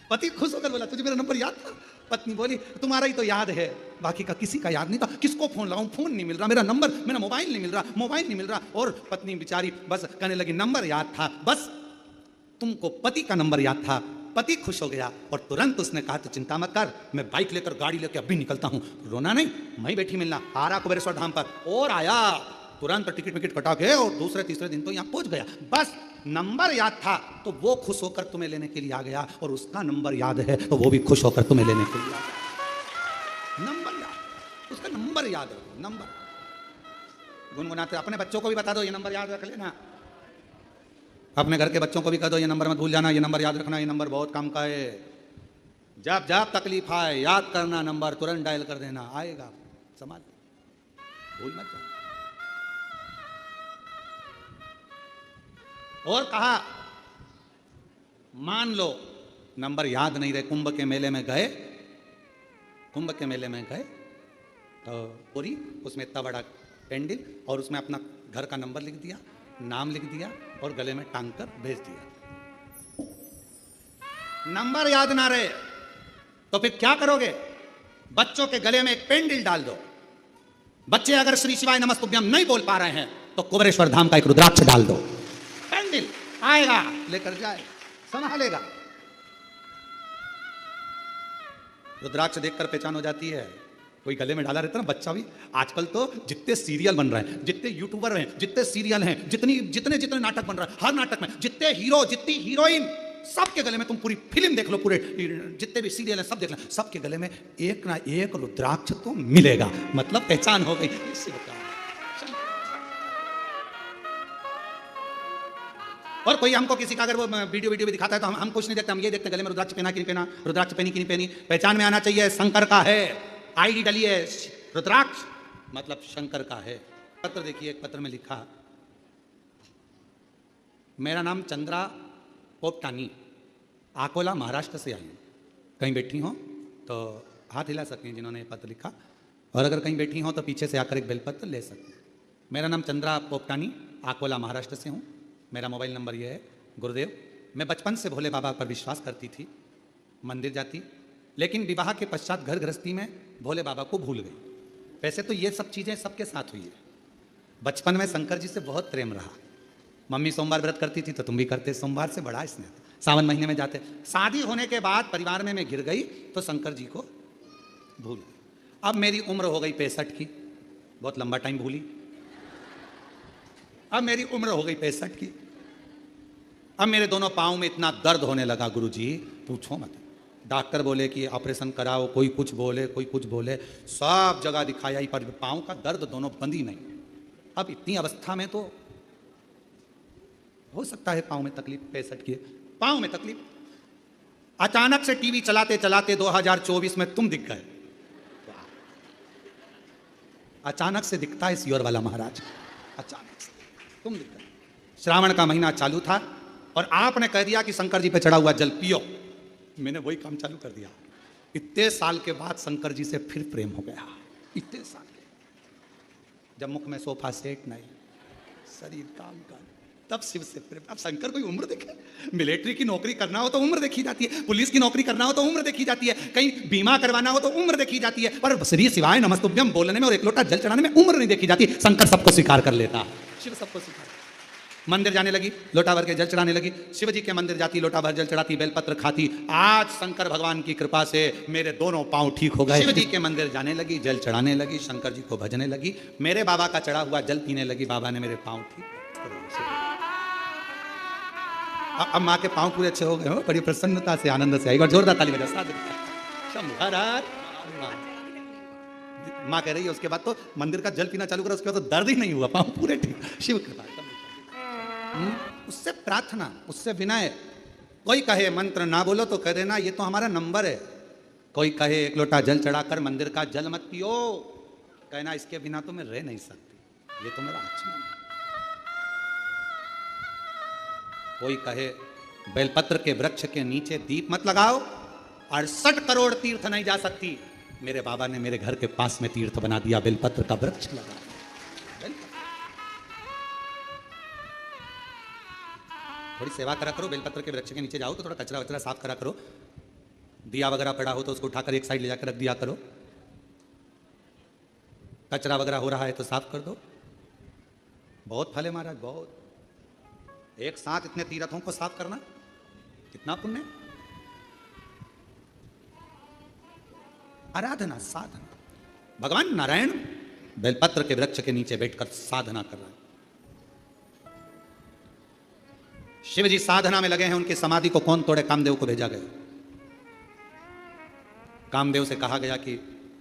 पति खुश होकर बोला तुझे मेरा नंबर याद था? पत्नी बोली तुम्हारा ही तो याद है, बाकी का किसी का याद नहीं था। किसको फोन लगाऊं, फोन नहीं मिल रहा, मेरा नंबर, मेरा मोबाइल नहीं मिल रहा, मोबाइल नहीं मिल रहा। और पत्नी बेचारी बस कहने लगी नंबर याद था, बस तुमको पति का नंबर याद था। पति खुश हो गया और तुरंत उसने कहा तो चिंता मत कर, मैं बाइक लेकर गाड़ी लेकर अभी निकलता हूं। रोना नहीं, मैं बैठी मिलना। आ रहा कुबेरेश्वर धाम पर और आया, तुरंत टिकट विकेट कटा के और दूसरे तीसरे दिन तो यहां पहुंच गया। बस नंबर याद था तो वो खुश होकर तुम्हें लेने के लिए आ गया, और उसका नंबर याद है तो वो भी खुश होकर तुम्हें लेने के लिए आ गया। नंबर याद, उसका नंबर याद है। नंबर गुनगुनाते अपने बच्चों को भी बता दो ये नंबर याद रख लेना, अपने घर के बच्चों को भी कह दो ये नंबर मत भूल जाना, ये नंबर याद रखना, ये नंबर बहुत काम का है। जब जब तकलीफ आए याद करना नंबर, तुरंत डायल कर देना, आएगा, संभाल, भूल मत जाना। और कहा मान लो नंबर याद नहीं रहे, कुंभ के मेले में गए, कुंभ के मेले में गए तो पूरी उसमें इतना बड़ा पेंडिल और उसमें अपना घर का नंबर लिख दिया, नाम लिख दिया और गले में टांग कर भेज दिया। नंबर याद ना रहे तो फिर क्या करोगे? बच्चों के गले में एक पेंडिल डाल दो। बच्चे अगर श्री शिवाय नमस्तुभ्यम नहीं बोल पा रहे हैं तो कुबेरेश्वर धाम का एक रुद्राक्ष डाल दो, पेंडिल आएगा लेकर जाए, संभालेगा। रुद्राक्ष देखकर पहचान हो जाती है, कोई गले में डाला रहता ना बच्चा भी। आजकल तो जितने सीरियल बन रहे हैं, जितने यूट्यूबर हैं, जितने सीरियल हैं, जितने जितने नाटक बन रहे हैं, हर नाटक में जितने हीरो, जितनी हीरोइन, सबके गले में, तुम पूरी फिल्म देख लो, पूरे जितने भी सीरियल हैं सब देख लो, सबके गले में एक ना एक रुद्राक्ष तो मिलेगा। मतलब पहचान हो गई। और कोई हमको किसी का अगर वो वीडियो भी दिखाता है तो हम कुछ नहीं देखते, हम ये देखते गले में रुद्राक्ष पहना कि नहीं पहना, रुद्राक्ष पहनी कि नहीं पहनी। पहचान में आना चाहिए शंकर का है, आईडी डली है रुद्राक्ष, मतलब शंकर का है। पत्र देखिए, एक पत्र में लिखा, मेरा नाम चंद्रा पोपटानी, आकोला महाराष्ट्र से आई हूँ। कहीं बैठी हो तो हाथ हिला सकते हैं जिन्होंने पत्र लिखा, और अगर कहीं बैठी हो तो पीछे से आकर एक बेलपत्र ले सकते हैं। मेरा नाम चंद्रा पोपटानी, आकोला महाराष्ट्र से हूँ। मेरा मोबाइल नंबर ये है। गुरुदेव, मैं बचपन से भोले बाबा पर विश्वास करती थी, मंदिर जाती, लेकिन विवाह के पश्चात घर गृहस्थी में भोले बाबा को भूल गई। वैसे तो ये सब चीज़ें सबके साथ हुई है। बचपन में शंकर जी से बहुत प्रेम रहा। मम्मी सोमवार व्रत करती थी तो तुम भी करते, सोमवार से बड़ा स्नेह। सावन महीने में जाते। शादी होने के बाद परिवार में मैं गिर गई तो शंकर जी को भूल गई। अब मेरी उम्र हो गई 65 की, बहुत लंबा टाइम भूली। अब मेरी उम्र हो गई 65 की। अब मेरे दोनों पाँव में इतना दर्द होने लगा गुरुजी, पूछो मत। डॉक्टर बोले कि ऑपरेशन कराओ, कोई कुछ बोले, कोई कुछ बोले, सब जगह दिखाया ही पर पाँव का दर्द दोनों बंद ही नहीं। अब इतनी अवस्था में तो हो सकता है पाँव में तकलीफ, 65 की पाँव में तकलीफ। अचानक से टीवी चलाते चलाते 2024 में तुम दिख गए। अचानक से दिखता है सियोर वाला महाराज, अचानक से तुम दिख गए। श्रावण का महीना चालू था और आपने कह दिया कि शंकर जी पे चढ़ा हुआ जल पियो। मैंने वही काम चालू कर दिया। इतने साल के बाद शंकर जी से फिर प्रेम हो गया। इतने साल के, जब मुख में सोफा सेट नहीं, शरीर काम कर, तब शिव से प्रेम। अब शंकर कोई उम्र देखे? मिलिट्री की नौकरी करना हो तो उम्र देखी जाती है, पुलिस की नौकरी करना हो तो उम्र देखी जाती है, कहीं बीमा करवाना हो तो उम्र देखी जाती है, पर श्री शिवाय नमस्तुभ्यम बोलने में और एक लोटा जल चढ़ाने में उम्र नहीं देखी जाती। शंकर सबको स्वीकार कर लेता, शिव सबको स्वीकार। मंदिर जाने लगी, लोटा भर के जल चढ़ाने लगी। शिव जी के मंदिर जाती, लोटा भर जल चढ़ाती, बेलपत्र खाती। आज शंकर भगवान की कृपा से मेरे दोनों पांव ठीक हो गए। शिव जी के मंदिर जाने लगी, जल चढ़ाने लगी, शंकर जी को भजने लगी, मेरे बाबा का चढ़ा हुआ जल पीने लगी। बाबा ने मेरे पांव ठीक। अब माँ के पांव पूरे अच्छे हो गए हो, बड़ी प्रसन्नता से, आनंद से। एक बार जोरदार ताली बजा। माँ कह रही है उसके बाद तो मंदिर का जल पीना चालू करा, उसके बाद तो दर्द ही नहीं हुआ, पांव पूरे ठीक। शिव कृपा। उससे प्रार्थना, उससे विनय, कोई कहे मंत्र ना बोलो तो कह देना ये तो हमारा नंबर है। कोई कहे एक लोटा जल चढ़ाकर मंदिर का जल मत पियो, कहना इसके बिना तो मैं रह नहीं सकती, ये तो मेरा आचमन है। कोई कहे बेलपत्र के वृक्ष के नीचे दीप मत लगाओ, 68 करोड़ तीर्थ नहीं जा सकती, मेरे बाबा ने मेरे घर के पास में तीर्थ बना दिया, बेलपत्र का वृक्ष लगा। थोड़ी सेवा करा करो, बेलपत्र के वृक्ष के नीचे जाओ तो थोड़ा कचरा वचरा साफ करा करो, दिया वगैरह पड़ा हो तो उसको उठाकर एक साइड ले जाकर रख दिया करो, कचरा वगैरह हो रहा है तो साफ कर दो। बहुत फल है महाराज, बहुत। एक साथ इतने तीर्थों को साफ करना कितना पुण्य। आराधना, साधना। भगवान नारायण बेलपत्र के वृक्ष के नीचे बैठकर साधना कर रहे हैं। शिव जी साधना में लगे हैं, उनकी समाधि को कौन तोड़े? कामदेव को भेजा गया। कामदेव से कहा गया कि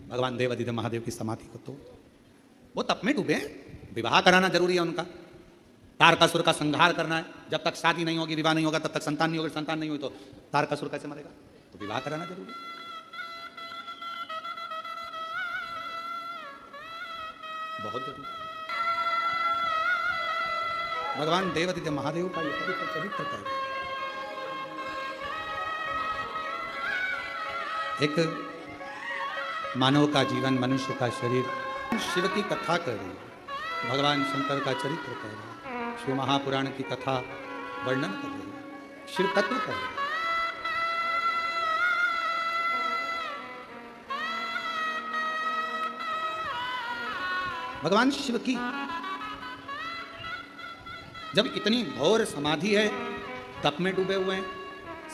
भगवान देव अधिदेव महादेव की समाधि को तोड़। वो तप में डूबे, विवाह कराना जरूरी है उनका, तारकासुर का संहार करना है। जब तक शादी नहीं होगी, विवाह नहीं होगा, तब तक संतान नहीं होगी, संतान नहीं हुई तो तारकासुर कैसे मरेगा? तो विवाह कराना जरूरी है। बहुत जरूरी। भगवान देव अधिदेव महादेव का यह पवित्र चरित्र है। एक मानव का जीवन, मनुष्य का शरीर शिव की कथा कर रही है, भगवान शंकर का चरित्र कर रही है, शिव महापुराण की कथा वर्णन कर रही है, शिव तत्व कर रही है। भगवान शिव की जब इतनी घोर समाधि है, तप में डूबे हुए हैं,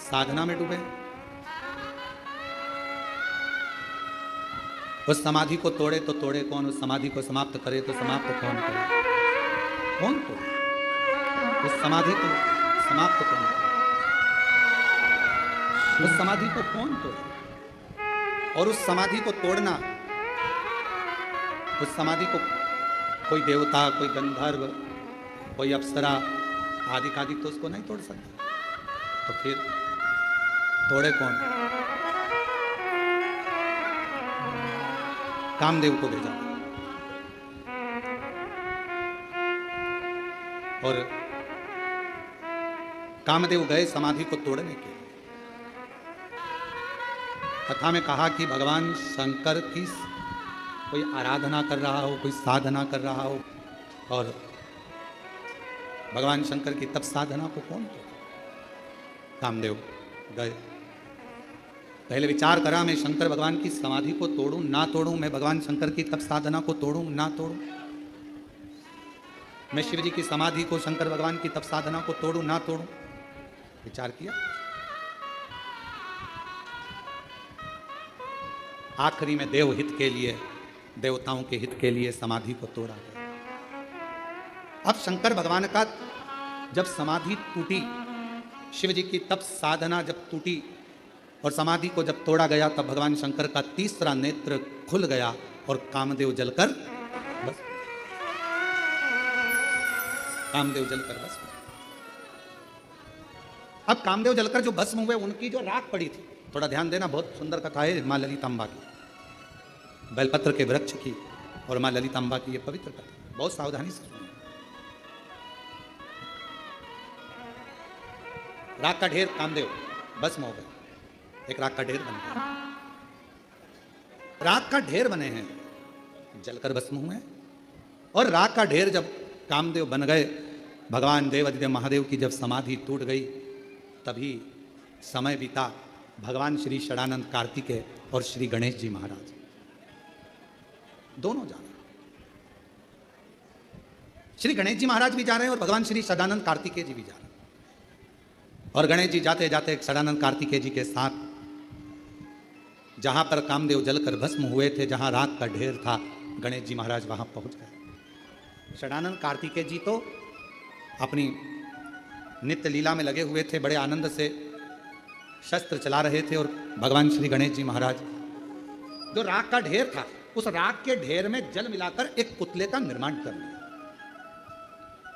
साधना में डूबे हैं, उस समाधि को तोड़े तो तोड़े कौन? उस समाधि को समाप्त करे तो समाप्त कौन करे? कौन तोड़े उस समाधि को? समाप्त कौन करे? उस समाधि को कौन तोड़े? और उस समाधि को तोड़ना, उस समाधि को कोई देवता, कोई गंधर्व, कोई अप्सरा आदि आदि तो उसको नहीं तोड़ सकता। तो फिर तोड़े कौन? कामदेव को भेजा और कामदेव गए समाधि को तोड़ने के लिए। कथा में कहा कि भगवान शंकर की कोई आराधना कर रहा हो, कोई साधना कर रहा हो, और भगवान शंकर की तप साधना को कौन तोड़े? कामदेव गए, पहले विचार करा, मैं शंकर भगवान की समाधि को तोड़ूं ना तोड़ूं, मैं भगवान शंकर की तप साधना को तोड़ूं ना तोड़ूं, मैं शिव जी की समाधि को, शंकर भगवान की तप साधना को तोड़ूं ना तोड़ूं। विचार किया, आखिरी में देव हित के लिए, देवताओं के हित के लिए समाधि को तोड़ा गया। अब शंकर भगवान का जब समाधि टूटी, शिव जी की तप साधना जब टूटी और समाधि को जब तोड़ा गया, तब भगवान शंकर का तीसरा नेत्र खुल गया और कामदेव जलकर बस, कामदेव जलकर बस। अब कामदेव जलकर जो भस्म हुए, उनकी जो राख पड़ी थी, थोड़ा ध्यान देना, बहुत सुंदर कथा है मां ललितांबा की, बेलपत्र के वृक्ष की और मां ललितांबा की, ये पवित्र कथा, बहुत सावधानी से सुनिए। राख का ढेर, कामदेव भस्म हो गए, एक राख का ढेर बन गया, राख का ढेर बने हैं, जलकर भस्म हुए। और राख का ढेर जब कामदेव बन गए, भगवान देव अधिदेव महादेव की जब समाधि टूट गई, तभी समय बीता, भगवान श्री षडानंद कार्तिकेय और श्री गणेश जी महाराज दोनों जा रहे हैं। श्री गणेश जी महाराज भी जा रहे हैं और भगवान श्री षडानंद कार्तिकेय जी भी जा रहे हैं। और गणेश जी जाते जाते षडानंद कार्तिकेय जी के साथ जहां पर कामदेव जलकर भस्म हुए थे, जहां राख का ढेर था, गणेश जी महाराज वहां पहुंच गए। षडानंद कार्तिकेय जी तो अपनी नित्य लीला में लगे हुए थे, बड़े आनंद से शस्त्र चला रहे थे, और भगवान श्री गणेश जी महाराज जो राख का ढेर था, उस राख के ढेर में जल मिलाकर एक पुतले का निर्माण कर लिया,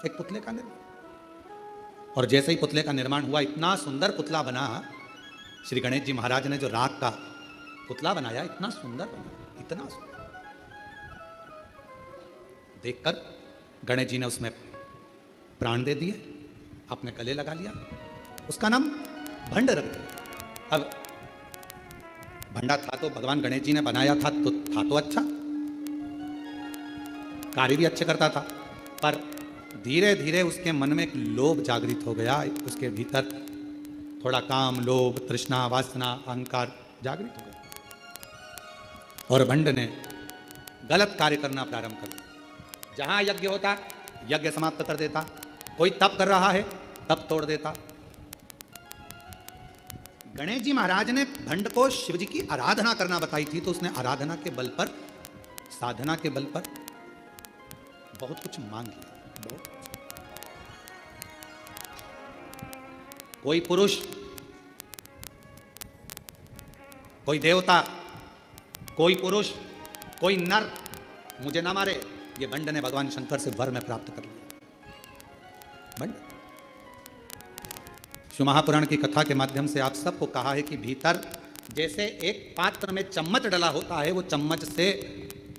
एक पुतले का निर्माण। और जैसे ही पुतले का निर्माण हुआ, इतना सुंदर पुतला बना। श्री गणेश जी महाराज ने जो राख का पुतला बनाया, इतना सुंदर बना, इतना सुंदर। देखकर गणेश जी ने उसमें प्राण दे दिए, अपने गले लगा लिया, उसका नाम भंड रख दिया। अब भंडा था तो भगवान गणेश जी ने बनाया था तो अच्छा, कार्य भी अच्छे करता था, पर धीरे धीरे उसके मन में एक लोभ जागृत हो गया, उसके भीतर थोड़ा काम, लोभ, तृष्णा, वासना, अहंकार जागृत हो गया और भंड ने गलत कार्य करना प्रारंभ कर दिया। जहां यज्ञ होता यज्ञ समाप्त कर देता, कोई तप कर रहा है तप तोड़ देता। गणेश जी महाराज ने भंड को शिव जी की आराधना करना बताई थी, तो उसने आराधना के बल पर, साधना के बल पर बहुत कुछ मांग लिया। कोई पुरुष, कोई देवता, कोई पुरुष, कोई नर मुझे ना मारे, ये भंड ने भगवान शंकर से वर में प्राप्त कर लिया। भंड शिव महापुराण की कथा के माध्यम से आप सबको कहा है कि भीतर जैसे एक पात्र में चम्मच डला होता है, वो चम्मच से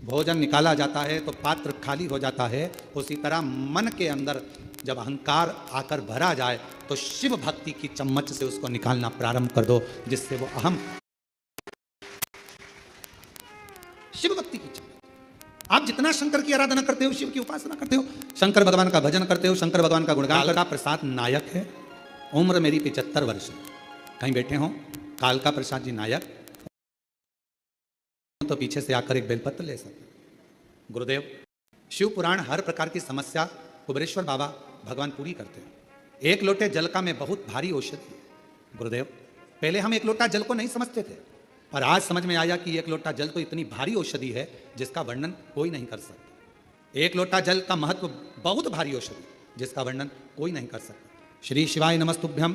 भोजन निकाला जाता है तो पात्र खाली हो जाता है, उसी तरह मन के अंदर जब अहंकार आकर भरा जाए तो शिव भक्ति की चम्मच से उसको निकालना प्रारंभ कर दो, जिससे वो अहम शिव भक्ति की चम्मच। आप जितना शंकर की आराधना करते हो, शिव की उपासना करते हो, शंकर भगवान का भजन करते हो, शंकर भगवान का गुणगान करते हो। प्रसाद नायक है, उम्र मेरी 75 वर्ष, कहीं बैठे हो कालका प्रसाद जी नायक, तो पीछे से आकर एक बेलपत्र ले सकते। गुरुदेव, शिव पुराण हर प्रकार की समस्या कुबेरेश्वर बाबा भगवान पूरी करते हैं। एक लोटे जल का में बहुत भारी औषधि है। गुरुदेव, पहले हम एक लोटा जल को नहीं समझते थे, पर आज समझ में आया कि एक लोटा जल तो इतनी भारी औषधि है जिसका वर्णन कोई नहीं कर सकता। एक लोटा जल का महत्व बहुत भारी औषधि, जिसका वर्णन कोई नहीं कर सकता। श्री शिवाय नमस्तुभ्यम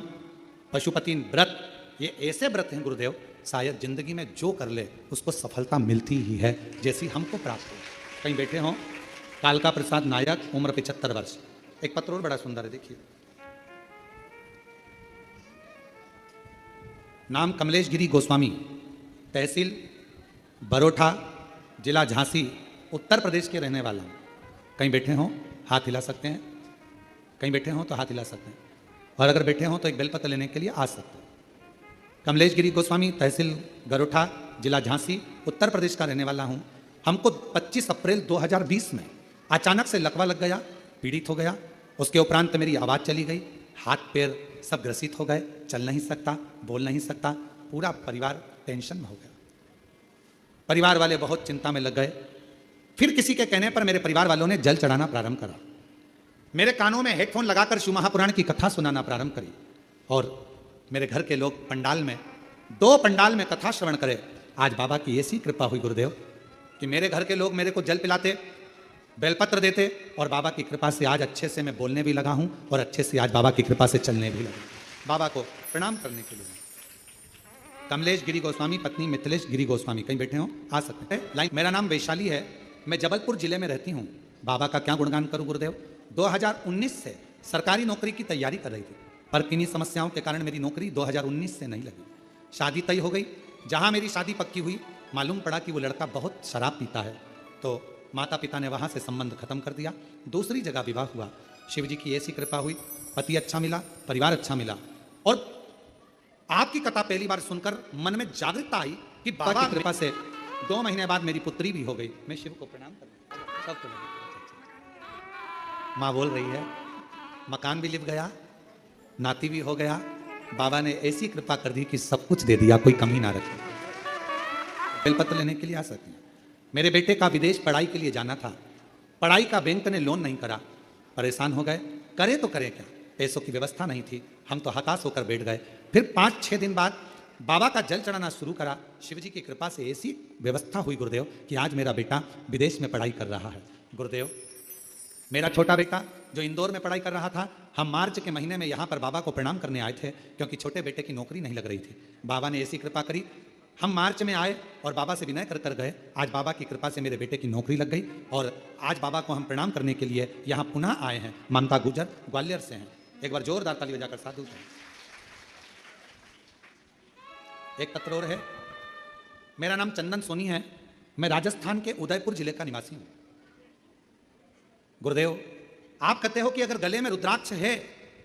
पशुपति व्रत, ये ऐसे व्रत हैं गुरुदेव, शायद जिंदगी में जो कर ले उसको सफलता मिलती ही है, जैसी हमको प्राप्त हो। कहीं बैठे हों, कालका प्रसाद नायक, उम्र 75 वर्ष। एक पत्र और बड़ा सुंदर है, देखिए। नाम कमलेश गिरी गोस्वामी, तहसील बरोठा, जिला झांसी, उत्तर प्रदेश के रहने वाला हूँ। कहीं बैठे हों हाथ हिला सकते हैं, कहीं बैठे हों तो हाथ हिला सकते हैं, और अगर बैठे हों तो एक बेलपत्र लेने के लिए आ सकते हैं। कमलेश गिरी गोस्वामी, तहसील गरोठा, जिला झांसी, उत्तर प्रदेश का रहने वाला हूँ। हमको 25 अप्रैल 2020 में अचानक से लकवा लग गया, पीड़ित हो गया। उसके उपरांत मेरी आवाज़ चली गई, हाथ पैर सब ग्रसित हो गए, चल नहीं सकता, बोल नहीं सकता, पूरा परिवार टेंशन में हो गया। परिवार वाले बहुत चिंता में लग गए। फिर किसी के कहने पर मेरे परिवार वालों ने जल चढ़ाना प्रारंभ करा, मेरे कानों में हेडफोन लगाकर शिव महापुराण की कथा सुनाना प्रारंभ करी, और मेरे घर के लोग पंडाल में, 2 पंडाल में कथा श्रवण करे। आज बाबा की ऐसी कृपा हुई गुरुदेव कि मेरे घर के लोग मेरे को जल पिलाते, बेलपत्र देते, और बाबा की कृपा से आज अच्छे से मैं बोलने भी लगा हूं, और अच्छे से आज बाबा की कृपा से चलने भी लगा। बाबा को प्रणाम करने के लिए कमलेश गिरी गोस्वामी, पत्नी मिथिलेश गिरी गोस्वामी, कहीं बैठे हो आ सकते हैं। लाइन, मेरा नाम वैशाली है, मैं जबलपुर जिले में रहती हूँ। बाबा का क्या गुणगान करूँ गुरुदेव। 2019 से सरकारी नौकरी की तैयारी कर रही थी, पर किन्हीं समस्याओं के कारण मेरी नौकरी 2019 से नहीं लगी। शादी तय हो गई, जहाँ मेरी शादी पक्की हुई मालूम पड़ा कि वो लड़का बहुत शराब पीता है, तो माता पिता ने वहाँ से संबंध खत्म कर दिया। दूसरी जगह विवाह हुआ, शिव जी की ऐसी कृपा हुई, पति अच्छा मिला, परिवार अच्छा मिला, और आपकी कथा पहली बार सुनकर मन में जागरूकता आई कि बाबा की कृपा से 2 महीने बाद मेरी पुत्री भी हो गई। मैं शिव को प्रणाम करता, सबको माँ बोल रही है, मकान भी लिप गया, नाती भी हो गया, बाबा ने ऐसी कृपा कर दी कि सब कुछ दे दिया, कोई कमी ना रखी। बेलपत्र लेने के लिए आ सकते हैं। मेरे बेटे का विदेश पढ़ाई के लिए जाना था, पढ़ाई का बैंक ने लोन नहीं करा, परेशान हो गए, करे तो करे क्या, पैसों की व्यवस्था नहीं थी, हम तो हताश होकर बैठ गए। फिर 5-6 दिन बाद बाबा का जल चढ़ाना शुरू करा, शिव जी की कृपा से ऐसी व्यवस्था हुई गुरुदेव कि आज मेरा बेटा विदेश में पढ़ाई कर रहा है। गुरुदेव, मेरा छोटा बेटा जो इंदौर में पढ़ाई कर रहा था, हम मार्च के महीने में यहाँ पर बाबा को प्रणाम करने आए थे, क्योंकि छोटे बेटे की नौकरी नहीं लग रही थी। बाबा ने ऐसी कृपा करी, हम मार्च में आए और बाबा से विनय कर कर गए। आज बाबा की कृपा से मेरे बेटे की नौकरी लग गई, और आज बाबा को हम प्रणाम करने के लिए यहाँ पुनः आए हैं। ममता गुजर ग्वालियर से हैं। एक बार जोरदार ताली बजाकर साधु थे। एक पत्र और है। मेरा नाम चंदन सोनी है, मैं राजस्थान के उदयपुर जिले का निवासी हूं। गुरुदेव, आप कहते हो कि अगर गले में रुद्राक्ष है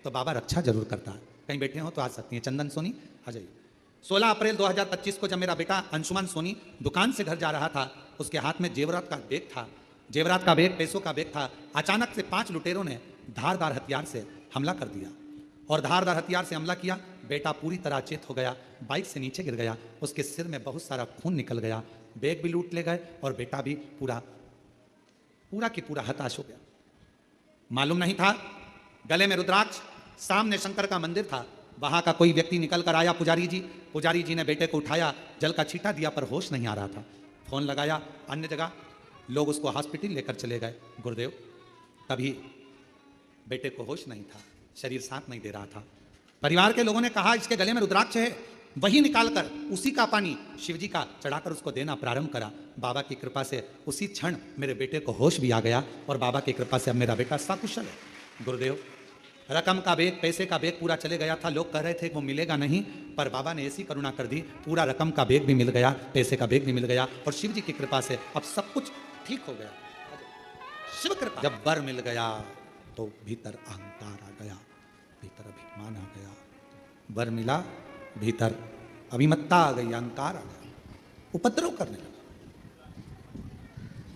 तो बाबा रक्षा जरूर करता है। कहीं बैठे हो तो आ सकती हैं। चंदन सोनी आ जाइए। 16 अप्रैल 2025 को जब मेरा बेटा अंशुमान सोनी दुकान से घर जा रहा था, उसके हाथ में जेवरात का बैग था। जेवरात का बैग पैसों का बैग था। अचानक से 5 लुटेरों ने धारदार हथियार से हमला कर दिया और धारदार हथियार से हमला किया। बेटा पूरी तरह चेत हो गया, बाइक से नीचे गिर गया, उसके सिर में बहुत सारा खून निकल गया, बैग भी लूट ले गए और बेटा भी पूरा की पूरा हताश हो गया। मालूम नहीं था गले में रुद्राक्ष, सामने शंकर का मंदिर था। वहां का कोई व्यक्ति निकल कर आया, पुजारी जी ने बेटे को उठाया, जल का छींटा दिया पर होश नहीं आ रहा था। फोन लगाया अन्य जगह, लोग उसको हॉस्पिटल लेकर चले गए। गुरुदेव, तभी बेटे को होश नहीं था, शरीर साथ नहीं दे रहा था। परिवार के लोगों ने कहा इसके गले में रुद्राक्ष है, वही निकालकर उसी का पानी शिव जी का चढ़ाकर उसको देना प्रारंभ करा। बाबा की कृपा से उसी क्षण मेरे बेटे को होश भी आ गया और बाबा की कृपा से अब मेरा बेटा सकुशल है। गुरुदेव, रकम का बैग, पैसे का बैग पूरा चले गया था। लोग कह रहे थे वो मिलेगा नहीं, पर बाबा ने ऐसी करुणा कर दी, पूरा रकम का बैग भी मिल गया, पैसे का बैग भी मिल गया और शिव जी की कृपा से अब सब कुछ ठीक हो गया। शिव कृपा। जब वर मिल गया तो भीतर अहंकार आ गया, भीतर अभिमान आ गया। वर मिला, भीतर अभिमत्ता आ गई, अहंकार आ गया, उपद्रव करने लगा,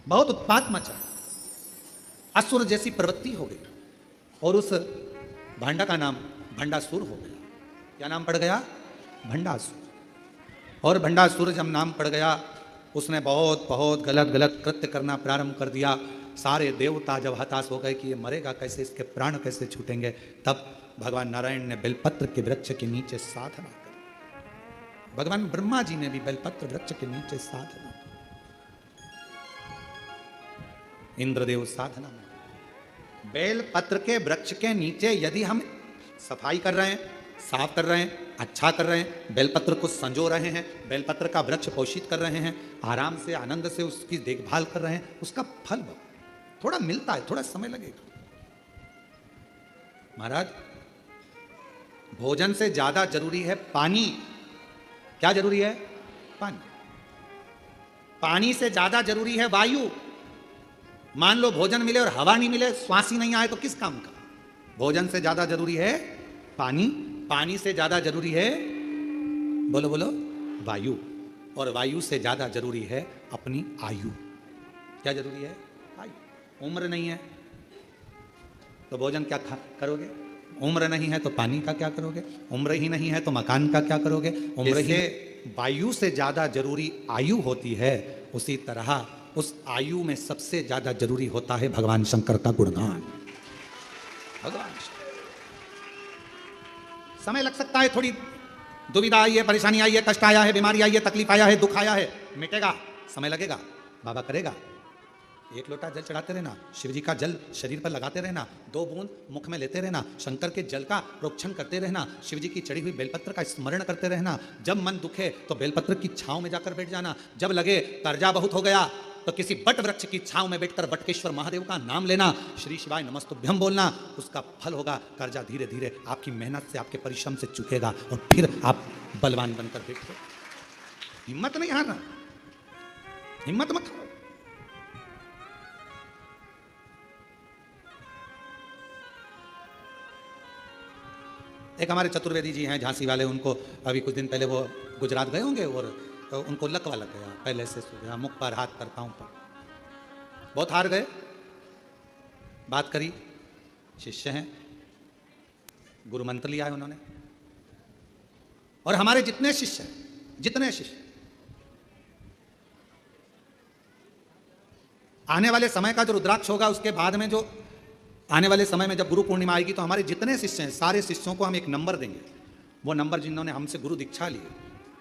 बहुत उत्पात मचा, असुर जैसी प्रवृत्ति हो गई और उस भांडा का नाम भंडासुर हो गया। क्या नाम पड़ गया? भंडासुर। और भंडासुर जब नाम पड़ गया, उसने बहुत बहुत गलत कृत्य करना प्रारंभ कर दिया। सारे देवता जब हताश हो गए कि ये मरेगा कैसे, इसके प्राण कैसे छूटेंगे, तब भगवान नारायण ने बेलपत्र के वृक्ष के नीचे साधना करी। भगवान ब्रह्मा जी ने भी बेलपत्र वृक्ष के नीचे साधना की। इंद्रदेव साधना में बेलपत्र के वृक्ष के नीचे यदि हम सफाई कर रहे हैं, साफ कर रहे हैं, अच्छा कर रहे हैं, बेलपत्र को संजो रहे हैं, बेलपत्र का वृक्ष पोषित कर रहे हैं, आराम से आनंद से उसकी देखभाल कर रहे हैं, उसका फल थोड़ा मिलता है, थोड़ा समय लगेगा। महाराज, भोजन से ज्यादा जरूरी है पानी। क्या जरूरी है? पानी। पानी से ज्यादा जरूरी है वायु। मान लो भोजन मिले और हवा नहीं मिले, श्वास ही नहीं आए तो किस काम का? भोजन से ज्यादा जरूरी है पानी, पानी से ज्यादा जरूरी है, बोलो बोलो, वायु। और वायु से ज्यादा जरूरी है अपनी आयु। क्या जरूरी है? आयु। उम्र नहीं है तो भोजन क्या करोगे? उम्र नहीं है तो पानी का क्या करोगे? उम्र ही नहीं है तो मकान का क्या करोगे? उम्र ही। वायु से ज्यादा जरूरी आयु होती है, उसी तरह उस आयु में सबसे ज्यादा जरूरी होता है भगवान शंकर का गुणगान। भगवान समय लग सकता है, थोड़ी दुविधा आई है, परेशानी आई है, कष्ट आया है, बीमारी आई है, तकलीफ आया है, दुख आया है, मिटेगा, समय लगेगा, बाबा करेगा। एक लोटा जल चढ़ाते रहना, शिव जी का जल शरीर पर लगाते रहना, 2 बूंद मुख में लेते रहना, शंकर के जल का प्रोक्षण करते रहना, शिव जी की चढ़ी हुई बेलपत्र का स्मरण करते रहना। जब मन दुखे तो बेलपत्र की छांव में जाकर बैठ जाना। जब लगे कर्जा बहुत हो गया तो किसी बट वृक्ष की छांव में बैठकर बटकेश्वर महादेव का नाम लेना, श्री शिवाय नमस्तुभ्यम बोलना, उसका फल होगा। कर्जा धीरे धीरे आपकी मेहनत से, आपके परिश्रम से चुकेगा और फिर आप बलवान बनकर बैठो। हिम्मत नहीं हारना, हिम्मत मत हारो। एक हमारे चतुर्वेदी जी हैं झांसी वाले, उनको अभी कुछ दिन पहले वो गुजरात गए होंगे और उनको लकवा लग गया, पहले से सो गया, मुख पर हाथ पर, पाँव पर, बहुत हार गए। बात करी, शिष्य हैं, गुरु मंत्र लिया है उन्होंने। और हमारे जितने शिष्य आने वाले समय का जो रुद्राक्ष होगा, उसके बाद में जो आने वाले समय में जब गुरु पूर्णिमा आएगी तो हमारे जितने शिष्य हैं, सारे शिष्यों को हम एक नंबर देंगे। वो नंबर जिन्होंने हमसे गुरु दीक्षा ली,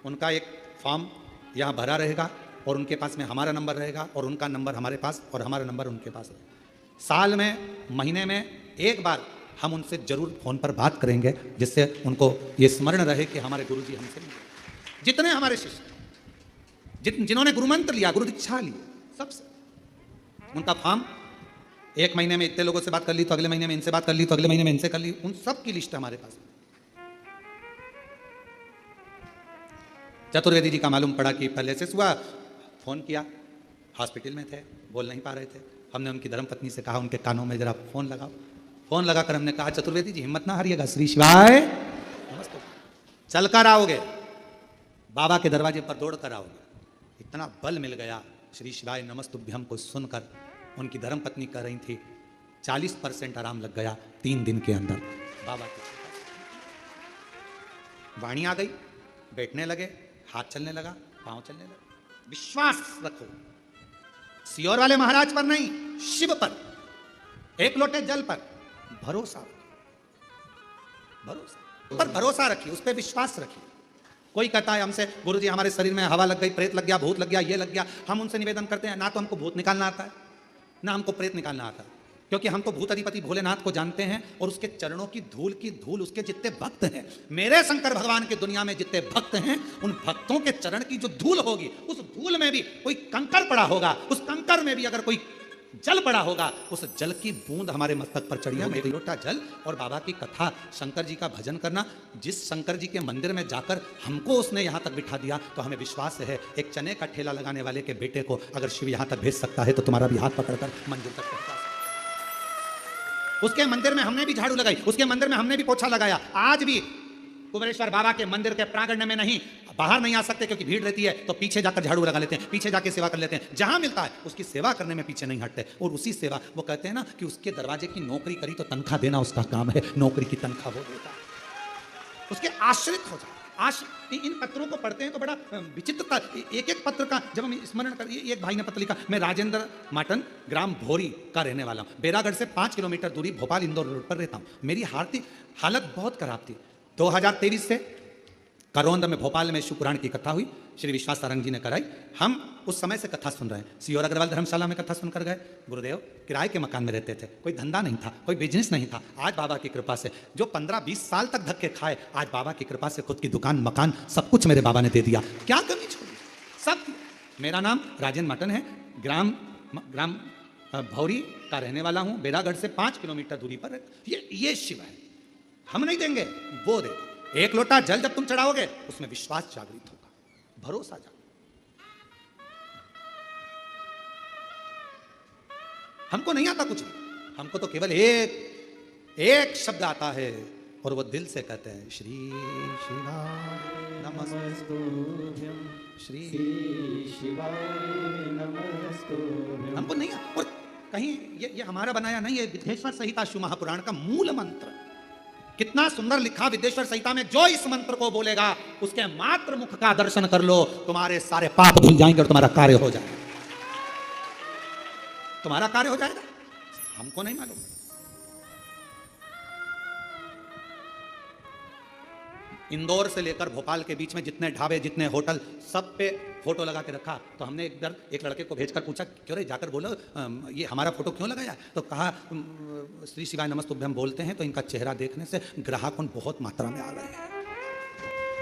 उनका एक फॉर्म यहाँ भरा रहेगा और उनके पास में हमारा नंबर रहेगा और उनका नंबर हमारे पास और हमारा नंबर उनके पास रहेगा। साल में, महीने में एक बार हम उनसे जरूर फोन पर बात करेंगे, जिससे उनको ये स्मरण रहे कि हमारे गुरु जी हमसे मिले। जितने हमारे शिष्य जिन्होंने गुरु मंत्र लिया, गुरु दीक्षा ली, सबसे उनका फॉर्म एक महीने में इतने लोगों से बात कर ली, तो अगले महीने में इनसे बात कर ली, तो अगले महीने में इनसे कर ली। उन सब की लिस्ट हमारे पास। चतुर्वेदी जी का मालूम पड़ा कि पहले से हुआ, फोन किया, हॉस्पिटल में थे, बोल नहीं पा रहे थे। हमने उनकी धर्मपत्नी से कहा उनके कानों में जरा फोन लगाओ। फोन लगाकर हमने कहा, चतुर्वेदी जी हिम्मत ना हारिएगा, श्री शिवाय नमस्तुभ्यम, चल कर आओगे, बाबा के दरवाजे पर दौड़ कर आओगे। इतना बल मिल गया श्री शिवाय नमस्तुभ्यम को सुनकर। उनकी धर्मपत्नी कह रही थी 40% आराम लग गया 3 दिन के अंदर। बाबा की वाणी आ गई, बैठने लगे, हाथ चलने लगा, पांव चलने लगा। विश्वास रखो, सियोर वाले महाराज पर नहीं, शिव पर, एक लोटे जल पर भरोसा, भरोसा पर भरोसा रखिए, उस पर विश्वास रखिए। कोई कहता है हमसे, गुरुजी हमारे शरीर में हवा लग गई, प्रेत लग गया, भूत लग गया, ये लग गया। हम उनसे निवेदन करते हैं, ना तो हमको भूत निकालना आता है, ना हमको प्रेत निकालना आता है, क्योंकि हम तो भूत अधिपति भोलेनाथ को जानते हैं और उसके चरणों की धूल उसके जितने भक्त हैं, मेरे शंकर भगवान की दुनिया में जितने भक्त हैं, उन भक्तों के चरण की जो धूल होगी, उस धूल में भी कोई कंकर पड़ा होगा, उस कंकर में भी अगर कोई जल पड़ा होगा, उस जल की बूंद हमारे मस्तक पर चढ़ी है। एक लोटा जल और बाबा की कथा, शंकर जी का भजन करना। जिस शंकर जी के मंदिर में जाकर हमको उसने यहाँ तक बिठा दिया, तो हमें विश्वास है एक चने का ठेला लगाने वाले के बेटे को अगर शिव यहाँ तक भेज सकता है, तो तुम्हारा भी हाथ पकड़कर मंदिर तक पहुंचा। उसके मंदिर में हमने भी झाड़ू लगाई, उसके मंदिर में हमने भी पोछा लगाया। आज भी कुबेरेश्वर बाबा के मंदिर के प्रांगण में नहीं, बाहर नहीं आ सकते क्योंकि भीड़ रहती है, तो पीछे जाकर झाड़ू लगा लेते हैं, पीछे जाके सेवा कर लेते हैं। जहां मिलता है उसकी सेवा करने में पीछे नहीं हटते। और उसी सेवा, वो कहते हैं ना कि उसके दरवाजे की नौकरी करी तो तनख्वाह देना उसका काम है, नौकरी की तनख्वाह वो देता है। उसके आश्रित हो जाए। इन पत्रों को पढ़ते हैं तो बड़ा विचित्रता, एक एक पत्र का जब हम स्मरण कर, एक भाई ने पत्र लिखा, मैं राजेंद्र माटन, ग्राम भोरी का रहने वाला हूँ, बेरागढ़ से 5 किलोमीटर दूरी भोपाल इंदौर रोड पर रहता हूँ। मेरी हालत बहुत खराब थी। 2023 से करौंद में, भोपाल में शिवपुराण की कथा हुई, श्री विश्वास सारंग जी ने कराई। हम उस समय से कथा सुन रहे हैं। सियोर अग्रवाल धर्मशाला में कथा सुनकर गए। गुरुदेव किराए के मकान में रहते थे, कोई धंधा नहीं था, कोई बिजनेस नहीं था। आज बाबा की कृपा से जो 15-20 साल तक धक्के खाए, आज बाबा की कृपा से खुद की दुकान, मकान, सब कुछ मेरे बाबा ने दे दिया। क्या कमी छोड़ी, सब। मेरा नाम राजेंद्र माटन है, ग्राम भौरी का रहने वाला हूँ, बेरागढ़ से 5 किलोमीटर दूरी पर। ये शिव है, हम नहीं देंगे, वो देगा। एक लोटा जल जब तुम चढ़ाओगे, उसमें विश्वास जागृत होगा, भरोसा जागृत। हमको नहीं आता कुछ भी, हमको तो केवल एक शब्द आता है, और वो दिल से कहते हैं, श्री शिवाय नमस्तुभ्यम, श्री शिवाय नमस्तुभ्यम। हमको नहीं, और कहीं ये हमारा बनाया नहीं है, विदेश्वर संहिता शिव महापुराण का मूल मंत्र। कितना सुंदर लिखा विदेश्वर संहिता में, जो इस मंत्र को बोलेगा उसके मात्र मुख का दर्शन कर लो, तुम्हारे सारे पाप धुल जाएंगे और तुम्हारा कार्य हो जाएगा, तुम्हारा कार्य हो जाएगा। हमको नहीं मालूम। इंदौर से लेकर भोपाल के बीच में जितने ढाबे, जितने होटल, सब पे फोटो लगा के रखा। तो हमने एक लड़के को भेजकर पूछा, क्यों रे, जाकर बोलो ये हमारा फोटो क्यों लगाया? तो कहा श्री शिवाय नमस्तुभ्यम बोलते हैं तो इनका चेहरा देखने से ग्राहक बहुत मात्रा में आ गए हैं।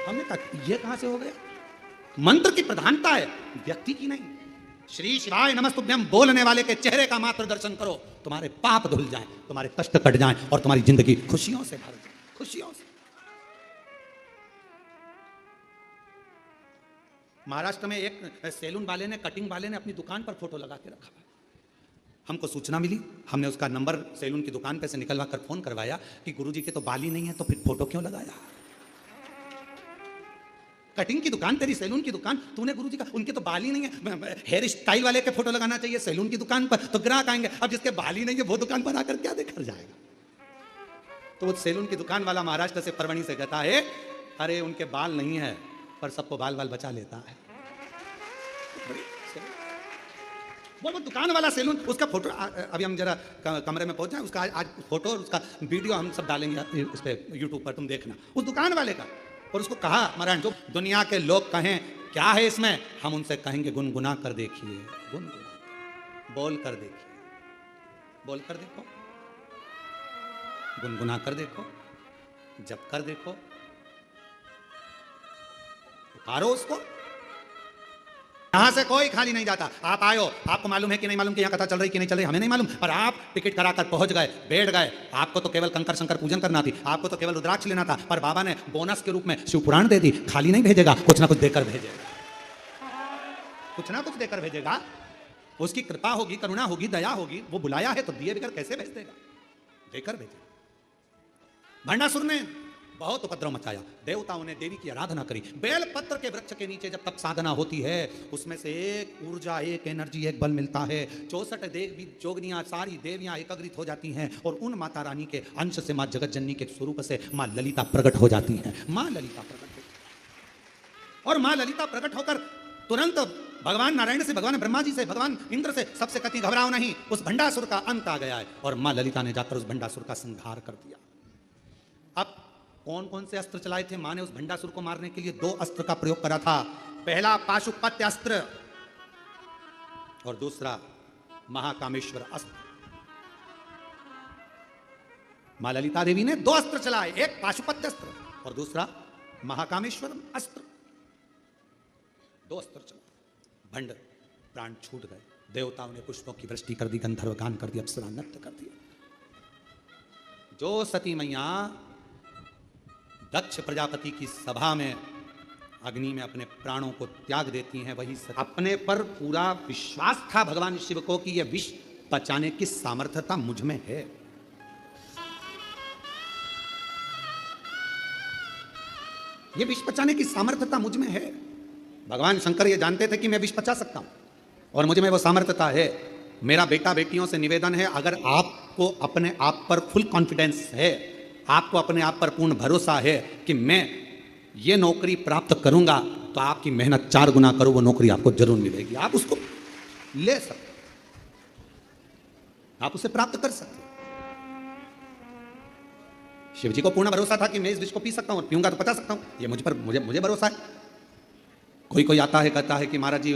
हमने कहा ये कहां से हो गया? मंत्र की प्रधानता है, व्यक्ति की नहीं। श्री शिवाय नमस्तुभ्यम बोलने वाले के चेहरे का मात्र दर्शन करो, तुम्हारे पाप धुल जाएं, तुम्हारे कष्ट कट जाएं और तुम्हारी जिंदगी खुशियों से भर जाए, खुशियों से। महाराष्ट्र में एक सैलून वाले ने, कटिंग वाले ने अपनी दुकान पर फोटो लगा के रखा। हमको सूचना मिली, हमने उसका नंबर सैलून की दुकान पे से निकलवा कर फोन करवाया कि गुरुजी के तो बाल ही नहीं है, तो फिर फोटो क्यों लगाया? कटिंग की दुकान तेरी, सैलून की दुकान, तूने गुरुजी का, उनके तो बाल ही नहीं है, हेयर स्टाइल वाले के फोटो लगाना चाहिए सैलून की दुकान पर, तो ग्राहक आएंगे। अब जिसके बाल ही नहीं है वो दुकान पर आकर क्या देखकर जाएगा? तो वो सैलून की दुकान वाला महाराष्ट्र से, परवणी से कहता है, अरे उनके बाल नहीं है पर सबको बाल बचा लेता है। वो दुकान वाला सैलून, उसका फोटो अभी हम जरा कमरे में पहुंच जाए, उसका आज फोटो और उसका वीडियो हम सब डालेंगे उस पर, यूट्यूब पर, तुम देखना उस दुकान वाले का। और उसको कहा, महाराज जो दुनिया के लोग कहें क्या है इसमें, हम उनसे कहेंगे गुनगुना कर देखिए, गुनगुना बोल कर देखिए, बोल कर देखो, गुनगुना कर देखो, जप कर देखो, पुकारो उसको। यहां से कोई खाली नहीं जाता। आप आए हो, आपको मालूम है कि नहीं मालूम कि यहाँ कथा चल रही कि नहीं चल रही, हमें नहीं मालूम, पर आप टिकट कराकर पहुंच गए, बैठ गए। आपको तो केवल कंकर शंकर पूजन करना थी, आपको तो केवल रुद्राक्ष लेना था, पर बाबा ने बोनस के रूप में शिव पुराण दे दी। खाली नहीं भेजेगा, कुछ ना कुछ देकर भेजेगा, कुछ ना कुछ देकर भेजेगा। उसकी कृपा होगी, करुणा होगी, दया होगी। वो बुलाया है तो दिए बगैर कैसे भेज देगा, देकर भेजेगा। भंडासुर ने बहुत उपद्रव मचाया, देवताओं ने देवी की आराधना करी। बेलपत्र के वृक्ष के नीचे जब तप साधना होती है, उसमें से एक ऊर्जा, एक एनर्जी, एक बल मिलता है। 64 देवी जोगनियां, सारी देवियां एकत्रित हो जाती हैं और उन माता रानी के अंश से, मां जगत जननी के स्वरूप से मां ललिता प्रकट हो जाती हैं। मां ललिता प्रकट होती और मां ललिता प्रकट होकर तुरंत भगवान नारायण से, भगवान ब्रह्मा जी से, भगवान इंद्र से सबसे कहती घबराओ नहीं, उस भंडासुर का अंत आ गया है। और मां ललिता ने जाकर उस भंडासुर का संहार कर दिया। अब कौन कौन से अस्त्र चलाए थे मां ने उस भंडासुर को मारने के लिए? 2 अस्त्र का प्रयोग करा था। पहला पाशुपत्य अस्त्र और दूसरा महाकामेश्वर अस्त्र। मां ललिता देवी ने 2 अस्त्र चलाए, एक पाशुपत्य अस्त्र और दूसरा महाकामेश्वर अस्त्र। 2 अस्त्र चलाए, भंड प्राण छूट गए। देवताओं ने पुष्पों की वृष्टि कर दी, गंधर्व गान कर दिया, अप्सरा नृत्य कर दिया। जो सती मैया दक्ष प्रजापति की सभा में अग्नि में अपने प्राणों को त्याग देती हैं, वही अपने पर पूरा विश्वास था भगवान शिव को कि यह विष पचाने की सामर्थ्यता मुझ में है। यह विष पचाने की सामर्थ्यता मुझ में है। भगवान शंकर ये जानते थे कि मैं विष पचा सकता हूं और मुझ में वो सामर्थ्यता है। मेरा बेटा बेटियों से निवेदन है, अगर आपको अपने आप पर फुल कॉन्फिडेंस है, आपको अपने आप पर पूर्ण भरोसा है कि मैं ये नौकरी प्राप्त करूंगा, तो आपकी मेहनत 4 गुना करो, वो नौकरी आपको जरूर मिलेगी। आप उसको ले सकते, आप उसे प्राप्त कर सकते। शिव जी को पूर्ण भरोसा था कि मैं इस विष को पी सकता हूं और पीऊंगा तो पचा सकता हूं। ये मुझ पर मुझे भरोसा है। कोई आता है, कहता है कि महाराज जी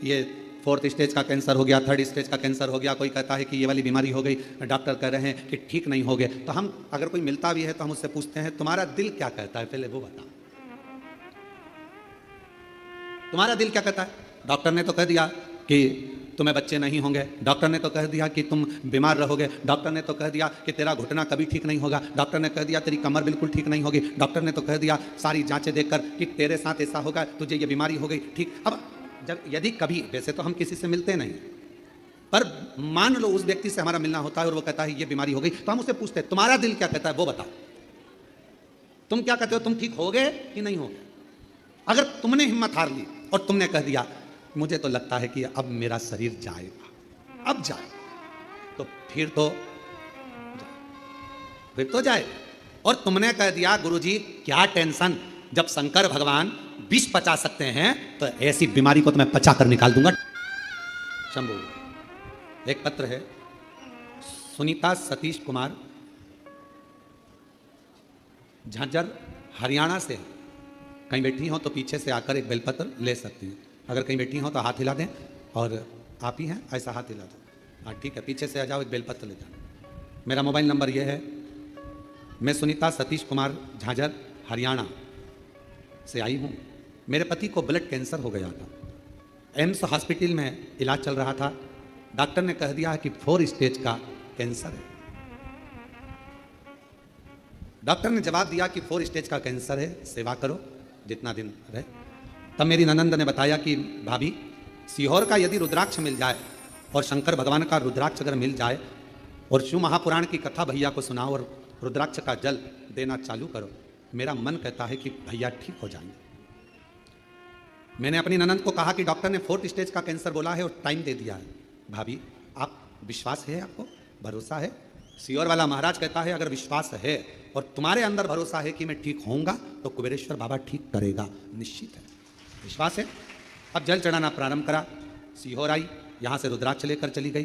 ये 4th स्टेज का कैंसर हो गया, 3rd स्टेज का कैंसर हो गया। कोई कहता है कि ये वाली बीमारी हो गई, डॉक्टर कह रहे हैं कि ठीक नहीं हो गए। तो हम अगर कोई मिलता भी है तो हम उससे पूछते हैं तुम्हारा दिल क्या कहता है, पहले वो बताओ, तुम्हारा दिल क्या कहता है? डॉक्टर ने तो कह दिया कि तुम्हें बच्चे नहीं होंगे, डॉक्टर ने तो कह दिया कि तुम बीमार रहोगे, डॉक्टर ने तो कह दिया कि तेरा घुटना कभी ठीक नहीं होगा, डॉक्टर ने कह दिया तेरी कमर बिल्कुल ठीक नहीं होगी, डॉक्टर ने तो कह दिया सारी जांचें देखकर कि तेरे साथ ऐसा होगा, तुझे ये बीमारी हो गई, ठीक। अब जब यदि कभी, वैसे तो हम किसी से मिलते नहीं, पर मान लो उस व्यक्ति से हमारा मिलना होता है और वो कहता है ये बीमारी हो गई, तो हम उससे पूछते हैं तुम्हारा दिल क्या कहता है, वो बताओ, तुम क्या कहते हो, तुम ठीक हो गए कि नहीं हो गए? अगर तुमने हिम्मत हार ली और तुमने कह दिया मुझे तो लगता है कि अब मेरा शरीर जाएगा, अब जाए, तो फिर तो जाए। और तुमने कह दिया गुरुजी क्या टेंशन, जब शंकर भगवान विष पचा सकते हैं तो ऐसी बीमारी को तो मैं पचा कर निकाल दूंगा। शंभू। एक पत्र है, सुनीता सतीश कुमार, झांझर हरियाणा से। कहीं बैठी हो तो पीछे से आकर एक बेलपत्र ले सकती हैं। अगर कहीं बैठी हो तो हाथ हिला दें, और आप ही हैं ऐसा हाथ हिला दो। हाँ ठीक है, पीछे से आ जाओ, एक बेलपत्र ले जाओ। मेरा मोबाइल नंबर ये है, मैं सुनीता सतीश कुमार झांझर हरियाणा से आई हूँ। मेरे पति को ब्लड कैंसर हो गया था, एम्स हॉस्पिटल में इलाज चल रहा था। डॉक्टर ने कह दिया कि 4 स्टेज का कैंसर है। डॉक्टर ने जवाब दिया कि 4 स्टेज का कैंसर है, सेवा करो जितना दिन रहे। तब मेरी ननंद ने बताया कि भाभी, सीहोर का यदि रुद्राक्ष मिल जाए और शंकर भगवान का रुद्राक्ष अगर मिल जाए और शिव महापुराण की कथा भैया को सुनाओ और रुद्राक्ष का जल देना चालू करो, मेरा मन कहता है कि भैया ठीक हो जाएंगे। मैंने अपनी ननंद को कहा कि डॉक्टर ने 4th स्टेज का कैंसर बोला है और टाइम दे दिया है। भाभी, आप विश्वास है, आपको भरोसा है? सीहोर वाला महाराज कहता है अगर विश्वास है और तुम्हारे अंदर भरोसा है कि मैं ठीक होऊंगा तो कुबेरेश्वर बाबा ठीक करेगा, निश्चित है, विश्वास है। अब जल चढ़ाना प्रारंभ करा, सीहोर आई, यहाँ से रुद्राक्ष लेकर चली गई।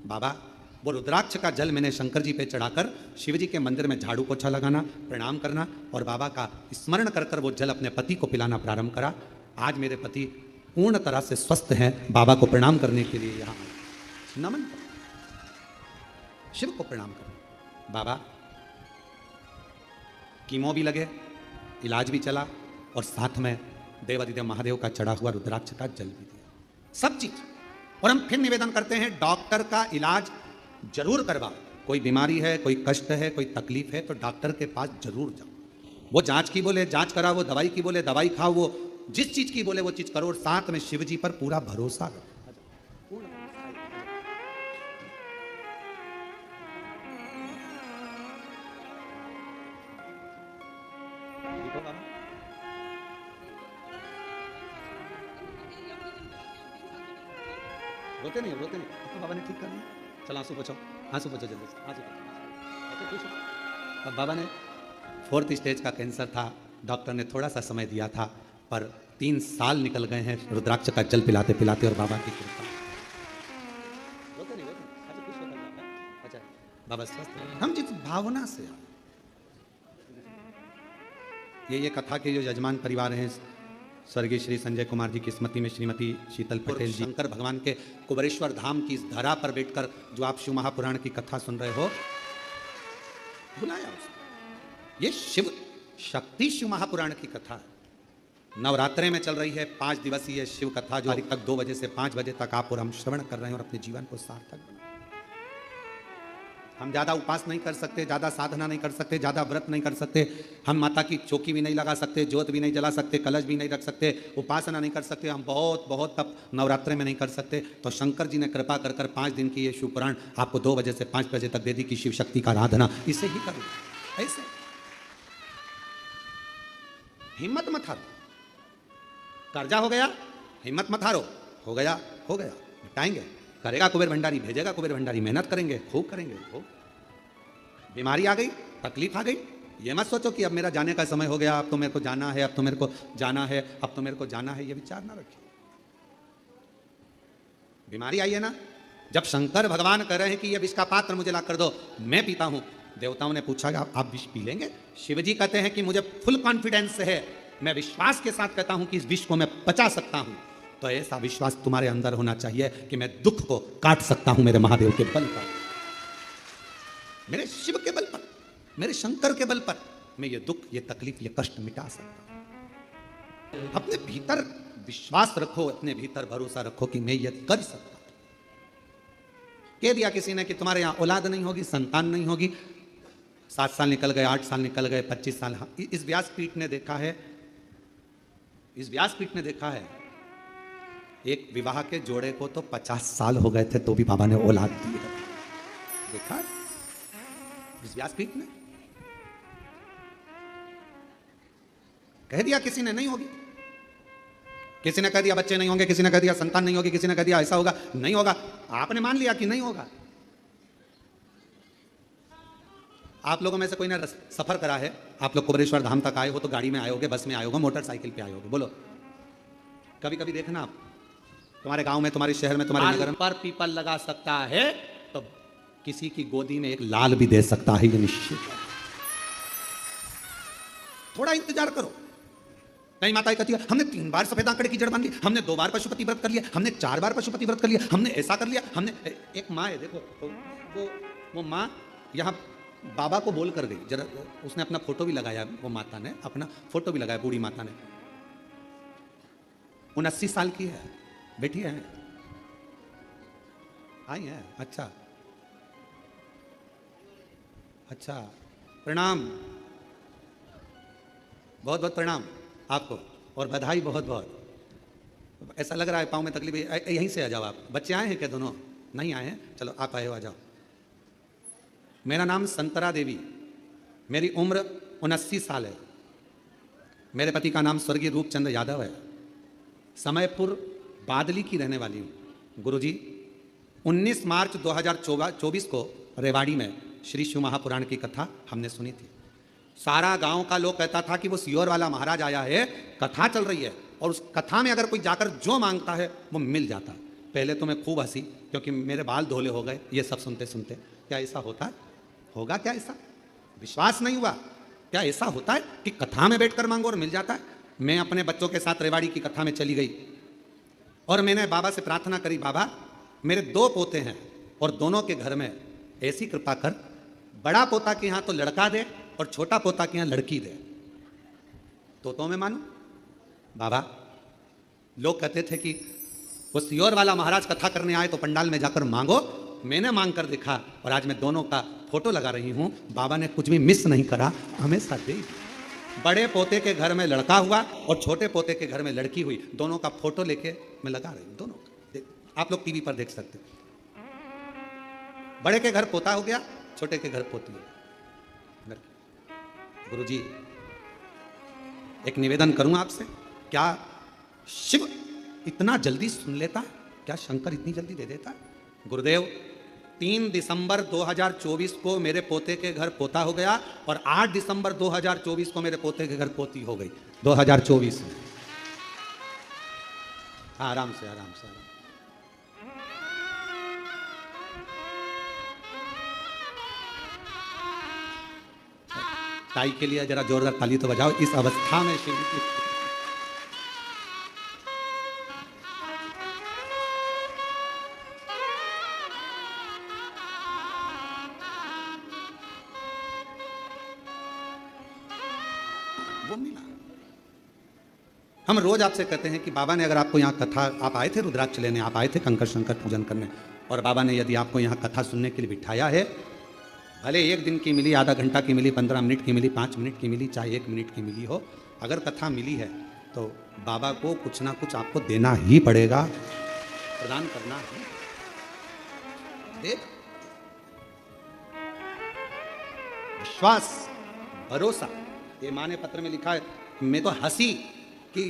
बाबा, वो रुद्राक्ष का जल मैंने शंकर जी पे चढ़ाकर शिव जी के मंदिर में झाड़ू पोछा लगाना, प्रणाम करना और बाबा का स्मरण कर कर वो जल अपने पति को पिलाना प्रारंभ करा। आज मेरे पति पूर्ण तरह से स्वस्थ हैं। बाबा को प्रणाम करने के लिए यहाँ नमन करो, शिव को प्रणाम करो। बाबा, कीमो भी लगे, इलाज भी चला और साथ में देवादिदेव महादेव का चढ़ा हुआ रुद्राक्ष का जल भी दिया, सब चीज। और हम फिर निवेदन करते हैं, डॉक्टर का इलाज जरूर करवाओ। कोई बीमारी है, कोई कष्ट है, कोई तकलीफ है तो डॉक्टर के पास जरूर जाओ। वो जांच की बोले जांच कराओ, वो दवाई की बोले दवाई खाओ, वो जिस चीज की बोले वो चीज करो, और साथ में शिव जी पर पूरा भरोसा रखो। रोते नहीं तो बाबा ने ठीक कर दिया। चलो आंसू पोछो, आंसू पोछो जल्दी से, आंसू पोछो। अब बाबा ने 4th स्टेज का कैंसर था, डॉक्टर ने थोड़ा सा समय दिया था, पर 3 साल निकल गए हैं रुद्राक्ष का जल पिलाते पिलाते, और बाबा की कृपा। रोते नहीं, अच्छा कुछ होता है, अच्छा बाबा स्वस्थ। हम जिस भावना से ये कथा के जो यजमान परिवार हैं, स्वर्गीय श्री संजय कुमार जी की स्मृति में श्रीमती शीतल पटेल जी, शंकर भगवान के कुबेरेश्वर धाम की इस धरा पर बैठकर जो आप शिव महापुराण की कथा सुन रहे हो, बुलाया उसने। ये शिव शक्ति शिव महापुराण की कथा है, नवरात्रे में चल रही है 5 दिवसीय शिव कथा, जो आज तक 2 बजे से 5 बजे तक आप और हम श्रवण कर रहे हैं और अपने जीवन को सार्थक बना। हम ज़्यादा उपास नहीं कर सकते, ज़्यादा साधना नहीं कर सकते, ज़्यादा व्रत नहीं कर सकते, हम माता की चौकी भी नहीं लगा सकते, ज्योत भी नहीं जला सकते, कलश भी नहीं रख सकते, उपासना नहीं कर सकते, हम बहुत तप नवरात्रे में नहीं कर सकते। तो शंकर जी ने कृपा कर 5 दिन की ये शिव पुराण आपको 2 बजे से 5 बजे तक दे दी कि शिव शक्ति का आराधना इसे ही करो। ऐसे हिम्मत मत हारो, कर्जा हो गया हिम्मत मत हारो, हो गया मिटाएंगे, करेगा कुबेर भंडारी, भेजेगा कुबेर भंडारी, मेहनत करेंगे, खूब करेंगे। हो बीमारी आ गई, तकलीफ आ गई, ये मत सोचो कि अब मेरा जाने का समय हो गया, अब तो मेरे को जाना है, अब तो मेरे को जाना है, अब तो मेरे को जाना है, ये विचार ना रखिए। बीमारी आई है ना, जब शंकर भगवान कह रहे हैं कि ये विष का पात्र मुझे ला कर दो, मैं पीता हूं, देवताओं ने पूछा आप विष पी लेंगे? शिव जी कहते हैं कि मुझे फुल कॉन्फिडेंस है, मैं विश्वास के साथ कहता हूं कि इस विष को मैं पचा सकता हूं। तो ऐसा विश्वास तुम्हारे अंदर होना चाहिए कि मैं दुख को काट सकता हूं मेरे महादेव के बल पर, मेरे शिव के बल पर, मेरे शंकर के बल पर मैं ये दुख, ये तकलीफ, ये कष्ट मिटा सकता हूं। अपने भीतर विश्वास रखो, अपने भीतर भरोसा रखो कि मैं ये कर सकता हूं। कह दिया किसी ने कि तुम्हारे यहां औलाद नहीं होगी, संतान नहीं होगी, 7 साल निकल गए, 8 साल निकल गए, 25 साल। इस व्यासपीठ ने देखा है, इस व्यासपीठ ने देखा है, एक विवाह के जोड़े को तो 50 साल हो गए थे तो भी बाबा ने औलाद दी है। देखा इस व्यासपीठ ने, कह दिया किसी ने नहीं होगी, किसी ने कह दिया बच्चे नहीं होंगे, किसी ने कह दिया संतान नहीं होगी, किसी ने कह दिया ऐसा होगा, नहीं होगा, आपने मान लिया कि नहीं होगा। आप लोगों में से कोई ने सफर करा है, आप लोग कुबेरेश्वर धाम तक आए हो तो गाड़ी में आए होगे, बस में आए होगे, मोटरसाइकिल पे आए होगे, बोलो कभी कभी देखना आप, तुम्हारे गांव में, तुम्हारे शहर में, तुम्हारे नगर पर पीपल लगा सकता है तो किसी की गोदी में एक लाल भी दे सकता है, ये निश्चित है। थोड़ा इंतजार करो। कई माताएं कहती है हमने 3 बार सफेद आंकड़े की जड़ बांध ली, हमने 2 बार पशुपति व्रत कर लिया, हमने 4 बार पशुपति व्रत कर लिया, हमने ऐसा कर लिया, हमने। एक माँ है, देखो वो माँ यहाँ बाबा को बोल कर गई, जरा उसने अपना फोटो भी लगाया, वो माता ने अपना फोटो भी लगाया, बूढ़ी माता ने, 79 साल की है, बैठी है, आई है। अच्छा प्रणाम, बहुत बहुत प्रणाम आपको और बधाई बहुत बहुत। ऐसा लग रहा है पाँव में तकलीफ है, यहीं से आ जाओ आप। बच्चे आए हैं क्या? दोनों नहीं आए हैं, चलो आप आए हो, आ जाओ। मेरा नाम संतरा देवी, मेरी उम्र 79 साल है, मेरे पति का नाम स्वर्गीय रूपचंद्र यादव है, समयपुर बादली की रहने वाली हूँ। गुरुजी 19 मार्च 2024 को रेवाड़ी में श्री शिव महापुराण की कथा हमने सुनी थी। सारा गांव का लोग कहता था कि वो सियोर वाला महाराज आया है, कथा चल रही है और उस कथा में अगर कोई जाकर जो मांगता है वो मिल जाता है। पहले तो मैं खूब हंसी क्योंकि मेरे बाल धोले हो गए ये सब सुनते सुनते। क्या ऐसा होता है? होगा क्या ऐसा? विश्वास नहीं हुआ। क्या ऐसा होता है कि कथा में बैठकर मांगो और मिल जाता है? मैं अपने बच्चों के साथ रेवाड़ी की कथा में चली गई और मैंने बाबा से प्रार्थना करी, बाबा मेरे 2 पोते हैं और दोनों के घर में ऐसी कृपा कर, बड़ा पोता के यहाँ तो लड़का दे और छोटा पोता के यहाँ लड़की दे। तो मैं मानू बाबा, लोग कहते थे कि वो सियोर वाला महाराज कथा करने आए तो पंडाल में जाकर मांगो। मैंने मांग कर देखा और आज मैं दोनों का फोटो लगा रही हूं। बाबा ने कुछ भी मिस नहीं करा, हमेशा दे। बड़े पोते के घर में लड़का हुआ और छोटे पोते के घर में लड़की हुई, दोनों का फोटो लेके मैं लगा रही हूं। दोनों का आप लोग टीवी पर देख सकते हैं। बड़े के घर पोता हो गया, छोटे के घर पोती हो गई। गुरुजी, एक निवेदन करूं आपसे, क्या शिव इतना जल्दी सुन लेता? क्या शंकर इतनी जल्दी दे देता? गुरुदेव, 3 दिसंबर 2024 को मेरे पोते के घर पोता हो गया और 8 दिसंबर 2024 को मेरे पोते के घर पोती हो गई। 2024 में। आराम से आराम से आराम। ताई के लिए जरा जोरदार ताली तो बजाओ। इस अवस्था में शिव की वो मिला। हम रोज आपसे कहते हैं कि बाबा ने अगर आपको यहाँ कथा, आप आए थे रुद्राक्ष लेने, आप आए थे कंकर शंकर पूजन करने, और बाबा ने यदि आपको यहाँ कथा सुनने के लिए बिठाया है, भले 1 दिन की मिली, आधा घंटा की मिली, 15 मिनट की मिली, 5 मिनट की मिली, चाहे 1 मिनट की मिली हो, अगर कथा मिली है तो बाबा को कुछ ना कुछ आपको देना ही पड़ेगा, प्रदान करना है। देख, विश्वास, भरोसा, ये माँ ने पत्र में लिखा है। मैं तो हंसी कि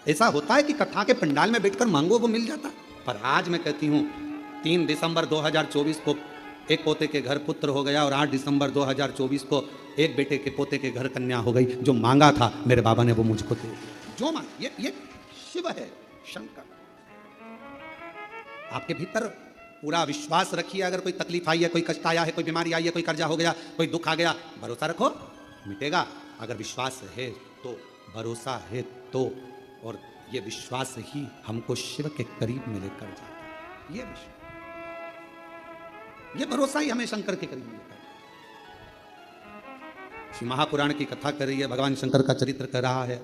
ऐसा होता है कि कथा के पंडाल में बैठकर मांगो वो मिल जाता, पर आज मैं कहती हूँ 3 दिसंबर 2024 को एक पोते के घर पुत्र हो गया और 8 दिसंबर 2024 को एक बेटे के पोते के घर कन्या हो गई। जो मांगा था मेरे बाबा ने वो मुझको दे दिया। जो मांग, ये शिव है, शंकर। आपके भीतर पूरा विश्वास रखिए। अगर कोई तकलीफ आई है, कोई कष्ट आया है, कोई बीमारी आई है, कोई कर्जा हो गया, कोई दुख आ गया, भरोसा रखो, मिटेगा। अगर विश्वास है तो, भरोसा है तो, और ये विश्वास ही हमको शिव के करीब में लेकर जाता है। ये विश्वास, ये भरोसा ही हमें शंकर के करीब लेकर जाता है। श्री महापुराण की कथा कर रही है, भगवान शंकर का चरित्र कर रहा है।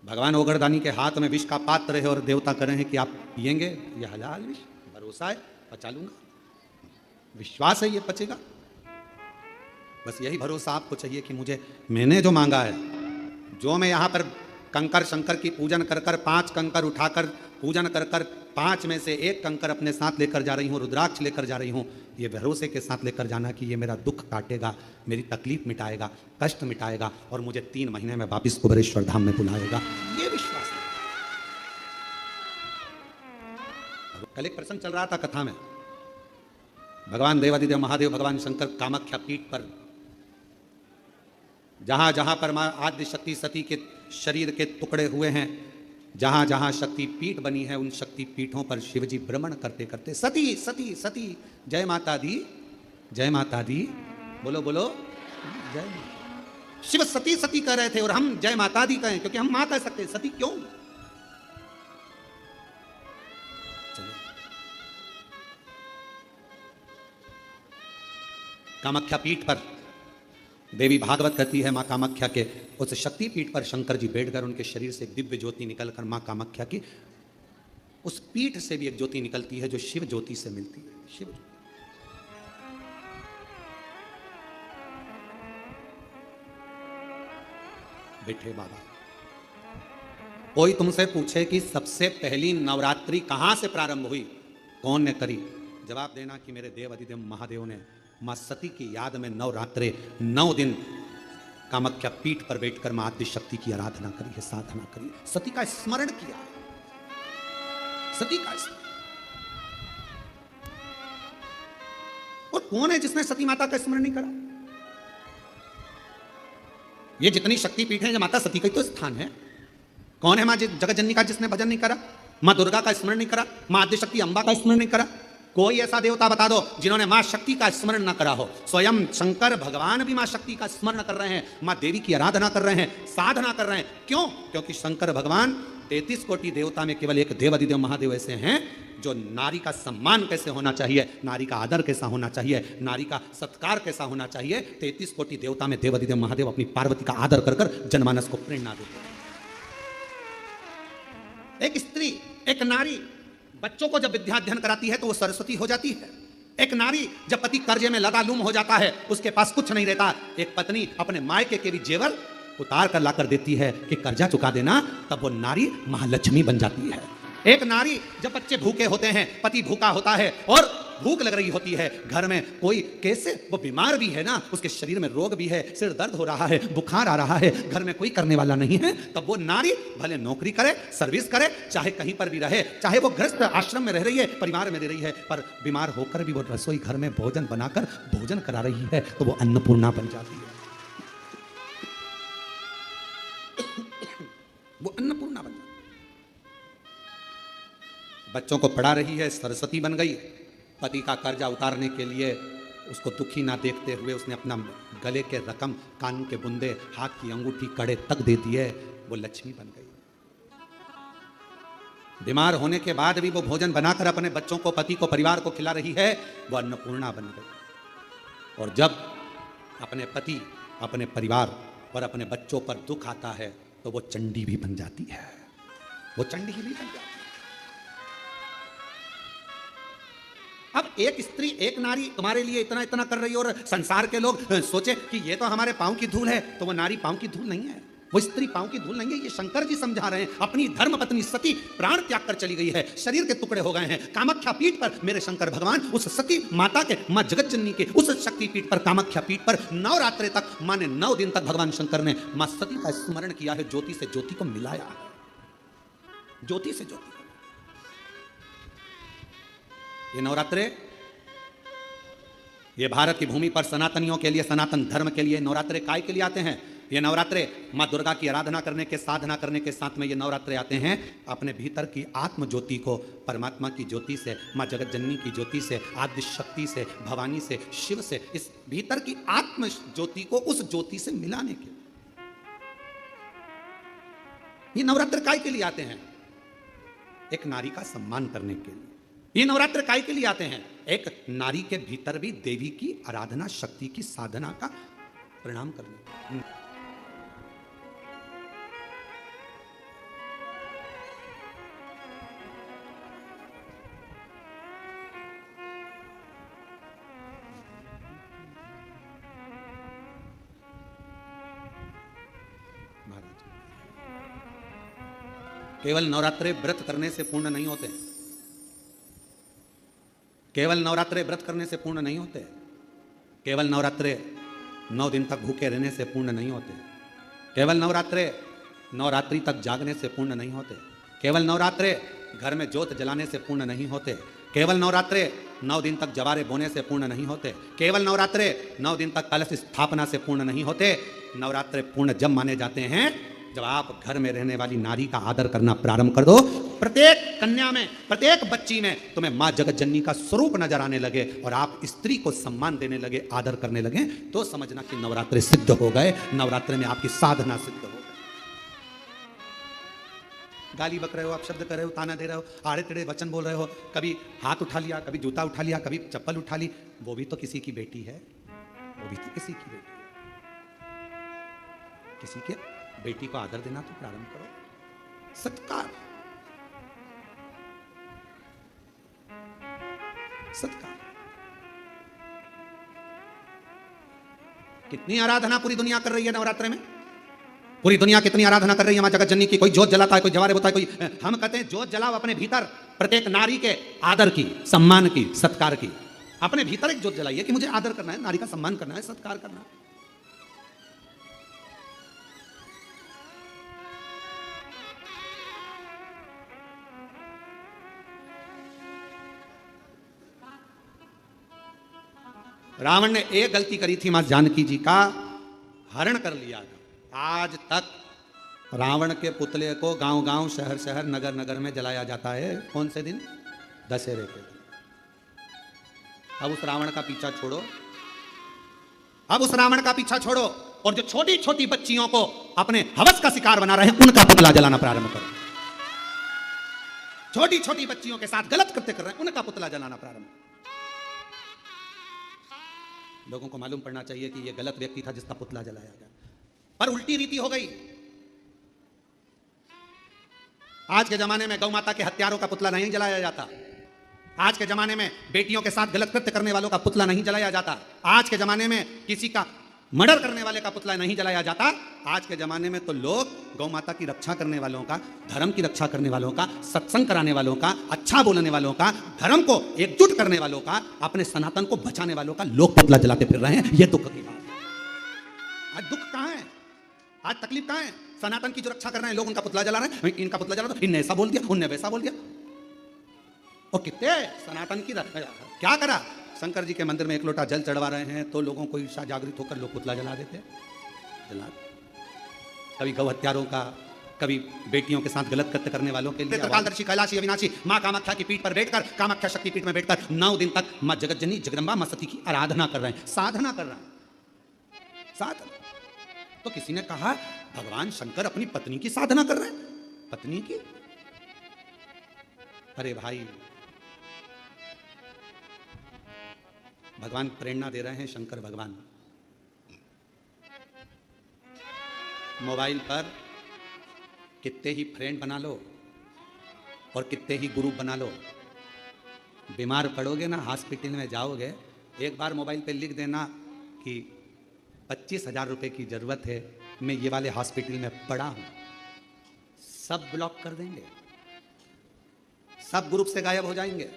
भगवान ओगरदानी के हाथ में विष का पात्र है और देवता कह रहे हैं कि आप पिएंगे, ये हलाल विष, भरोसा है, पचा लूंगा, विश्वास है ये पचेगा। बस यही भरोसा आपको चाहिए कि मुझे, मैंने जो मांगा है, जो मैं यहाँ पर कंकर शंकर की पूजन कर कर 5 कंकर उठाकर पूजन कर कर 5 में से 1 कंकर अपने साथ लेकर जा रही हूँ, रुद्राक्ष लेकर जा रही हूँ, ये भरोसे के साथ लेकर जाना कि ये मेरा दुख काटेगा, मेरी तकलीफ मिटाएगा, कष्ट मिटाएगा और मुझे 3 महीने में वापिस कुबेरेश्वर धाम में बुलाएगा, ये विश्वास है। कल एक प्रसंग चल रहा था कथा में, भगवान देवादिदेव महादेव भगवान शंकर कामाख्या पीठ पर, जहां जहां पर मां आद्य शक्ति सती के शरीर के टुकड़े हुए हैं, जहां जहां शक्ति पीठ बनी है, उन शक्ति पीठों पर शिवजी भ्रमण करते करते सती सती सती जय माता दी, जय माता दी, बोलो बोलो जय माता। शिव सती सती कह रहे थे और हम जय माता दी कहें, क्योंकि हम मां कह सकते हैं, सती क्यों? कामाख्या पीठ पर देवी भागवत कहती है, माँ कामाख्या के उस शक्ति पीठ पर शंकर जी बैठकर उनके शरीर से एक दिव्य ज्योति निकलकर माँ कामाख्या की उस पीठ से भी एक ज्योति निकलती है जो शिव ज्योति से मिलती है। शिव बैठे बाबा, कोई तुमसे पूछे कि सबसे पहली नवरात्रि कहां से प्रारंभ हुई, कौन ने करी, जवाब देना कि मेरे देव अधिदेव महादेव ने मां सती की याद में नवरात्रे 9 दिन कामाख्या पीठ पर बैठकर मां आद्य शक्ति की आराधना करी है, साधना करी है, सती का स्मरण किया है, सती का स्मरण। और कौन है जिसने सती माता का स्मरण नहीं करा? ये जितनी शक्ति पीठ है, माता सती का ही तो स्थान है। कौन है मां जगत जननी का जिसने भजन नहीं करा, मां दुर्गा का स्मरण नहीं करा, मां आद्य शक्ति अंबा का स्मरण नहीं करा? कोई ऐसा देवता बता दो जिन्होंने मां शक्ति का स्मरण न करा हो। स्वयं शंकर भगवान भी मां शक्ति का स्मरण कर रहे हैं, मां देवी की आराधना कर रहे हैं, साधना कर रहे हैं। क्यों? क्योंकि शंकर भगवान 33 कोटि देवता में केवल एक देव अधिदेव महादेव ऐसे हैं जो नारी का सम्मान कैसे होना चाहिए, नारी का आदर कैसा होना चाहिए, नारी का सत्कार कैसा होना चाहिए, 33 कोटि देवता में देव अधिदेव महादेव अपनी पार्वती का आदर कर कर जनमानस को प्रेरणा देते हैं। एक स्त्री, एक नारी बच्चों को जब विद्याध्ययन कराती है तो वो सरस्वती हो जाती है। एक नारी जब पति कर्जे में लदालूम हो जाता है, उसके पास कुछ नहीं रहता, एक पत्नी अपने मायके के भी जेवर उतार कर लाकर देती है कि कर्जा चुका देना, तब वो नारी महालक्ष्मी बन जाती है। एक नारी जब बच्चे भूखे होते हैं, पति भूखा होता है और भूख लग रही होती है, घर में कोई कैसे वो बीमार भी है ना, उसके शरीर में रोग भी है, सिर दर्द हो रहा है, बुखार आ रहा है, घर में कोई करने वाला नहीं है, तब वो नारी भले नौकरी करे, सर्विस करे, चाहे कहीं पर भी रहे, चाहे वो गृहस्थ आश्रम में रह रही है, परिवार में रह रही है, पर बीमार होकर भी वो रसोई घर में भोजन बनाकर भोजन करा रही है, तो वो अन्नपूर्णा बन जाती है। वो अन्नपूर्णा बन जाती है। बच्चों को पढ़ा रही है, सरस्वती बन गई। पति का कर्जा उतारने के लिए उसको दुखी ना देखते हुए उसने अपना गले के रकम, कान के बुंदे, हाथ की अंगूठी, कड़े तक दे दिए, वो लक्ष्मी बन गई। बीमार होने के बाद भी वो भोजन बनाकर अपने बच्चों को, पति को, परिवार को खिला रही है, वो अन्नपूर्णा बन गई। और जब अपने पति, अपने परिवार और अपने बच्चों पर दुख आता है तो वो चंडी भी बन जाती है, वो चंडी भी बन जाती है। अब एक स्त्री, एक नारी तुम्हारे लिए इतना इतना कर रही है और संसार के लोग सोचे कि ये तो हमारे पांव की धूल है, तो वो नारी पांव की धूल नहीं है, वो स्त्री पांव की धूल नहीं है। ये शंकर जी समझा रहे हैं। अपनी धर्म पत्नी सती प्राण त्याग कर चली गई है, शरीर के टुकड़े हो गए हैं। कामाख्या पीठ पर मेरे शंकर भगवान उस सती माता के, मां जगत जननी के उस शक्ति पीठ पर, कामाख्या पीठ पर नवरात्रे तक, माने 9 दिन तक भगवान शंकर ने मां सती का स्मरण किया है, ज्योति से ज्योति को मिलाया है, ज्योति से ज्योति। ये नवरात्रे, ये भारत की भूमि पर सनातनियों के लिए, सनातन धर्म के लिए नवरात्रे काय के लिए आते हैं? ये नवरात्रे मां दुर्गा की आराधना करने के, साधना करने के साथ में ये नवरात्रे आते हैं अपने भीतर की आत्म ज्योति को परमात्मा की ज्योति से, मां जगत जननी की ज्योति से, आदि शक्ति से, भवानी से, शिव से, इस भीतर की आत्म ज्योति को उस ज्योति से मिलाने के। ये नवरात्र काय के लिए आते हैं? एक नारी का सम्मान करने के लिए। ये नवरात्र काय के लिए आते हैं? एक नारी के भीतर भी देवी की आराधना, शक्ति की साधना का परिणाम करने। केवल नवरात्रे व्रत करने से पूर्ण नहीं होते, केवल नवरात्रे व्रत करने से पूर्ण नहीं होते, केवल नवरात्रे 9 दिन तक भूखे रहने से पूर्ण नहीं होते, केवल नवरात्रे नवरात्रि तक जागने से पूर्ण नहीं होते, केवल नवरात्रे घर में ज्योत जलाने से पूर्ण नहीं होते, केवल नवरात्रे 9 दिन तक जवारे बोने से पूर्ण नहीं होते, केवल नवरात्रे 9 दिन तक कलश स्थापना से पूर्ण नहीं होते। नवरात्रे पूर्ण जब माने जाते हैं जब आप घर में रहने वाली नारी का आदर करना प्रारंभ कर दो। प्रत्येक कन्या में, प्रत्येक बच्ची में तुम्हें मां जगत जननी का स्वरूप नजर आने लगे और आप स्त्री को सम्मान देने लगे, आदर करने लगे, तो समझना कि नवरात्रे सिद्ध हो गए, नवरात्रे में आपकी साधना सिद्ध हो गई। गाली बक रहे हो, आप शब्द कर रहे हो, ताना दे रहे हो, आड़े टेढ़े वचन बोल रहे हो, कभी हाथ उठा लिया, कभी जूता उठा लिया, कभी चप्पल उठा ली, वो भी तो किसी की बेटी है, वो भी तो किसी की बेटी है। किसी के बेटी को आदर देना तो प्रारंभ करो, सत्कार, सत्कार। कितनी आराधना पूरी दुनिया कर रही है नवरात्रे में, पूरी दुनिया कितनी आराधना कर रही है मां जगत जननी की। कोई जोत जलाता है, कोई जवारे बोता है, कोई, हम कहते हैं जोत जलाओ अपने भीतर, प्रत्येक नारी के आदर की, सम्मान की, सत्कार की। अपने भीतर एक जोत जलाइए कि मुझे आदर करना है, नारी का सम्मान करना है, सत्कार करना है। रावण ने एक गलती करी थी, मां जानकी जी का हरण कर लिया था। आज तक रावण के पुतले को गांव गांव, शहर शहर, नगर नगर में जलाया जाता है। कौन से दिन? दशहरे के दिन। अब उस रावण का पीछा छोड़ो, अब उस रावण का पीछा छोड़ो और जो छोटी छोटी बच्चियों को अपने हवस का शिकार बना रहे हैं उनका पुतला जलाना प्रारंभ करो। छोटी छोटी बच्चियों के साथ गलत कृत्य कर रहे हैं, उनका पुतला जलाना प्रारंभ। लोगों को मालूम पड़ना चाहिए कि यह गलत व्यक्ति था जिसका पुतला जलाया गया, पर उल्टी रीति हो गई। आज के जमाने में गौ माता के हत्यारों का पुतला नहीं जलाया जाता। आज के जमाने में बेटियों के साथ गलत कृत्य करने वालों का पुतला नहीं जलाया जाता। आज के जमाने में किसी का मर्डर करने वाले का पुतला नहीं जलाया जाता। आज के जमाने में तो लोग गौ माता की रक्षा करने वालों का, धर्म की रक्षा करने वालों का, सत्संग कराने वालों का, अच्छा बोलने वालों का, धर्म को एकजुट करने वालों का, अपने सनातन को बचाने वालों का लोग पुतला जलाते फिर रहे हैं। ये दुख की बात है। आज दुख कहां है? आज तकलीफ कहां है? सनातन की जो रक्षा कर रहे हैं लोग उनका पुतला जला रहे हैं। इनका पुतला जला दो, इनने ऐसा बोल दिया, उनने वैसा बोल दिया। और कितने सनातन की क्या करा? शंकर जी के मंदिर में एक लोटा जल चढ़वा रहे हैं तो लोगों को ईर्षा जागृत होकर लोग पुतला जला देते, जला। कभी गौ हत्यारों का, कभी बेटियों के साथ गलत कृत्य करने वालों के लिए कालदर्शी कैलाशी अविनाशी माँ कामाख्या की पीठ पर बैठकर, कामाख्या शक्ति पीठ में बैठकर 9 दिन तक माँ जगतजननी जगदम्बा माँ सती की आराधना कर रहे हैं, साधना कर रहे हैं, साधना। तो किसी ने कहा भगवान शंकर अपनी पत्नी की साधना कर रहे हैं। पत्नी की? अरे भाई, भगवान प्रेरणा दे रहे हैं। शंकर भगवान मोबाइल पर कितने ही फ्रेंड बना लो और कितने ही ग्रुप बना लो, बीमार पड़ोगे ना, हॉस्पिटल में जाओगे, एक बार मोबाइल पे लिख देना कि 25,000 रुपए की जरूरत है, मैं ये वाले हॉस्पिटल में पड़ा हूं, सब ब्लॉक कर देंगे, सब ग्रुप से गायब हो जाएंगे।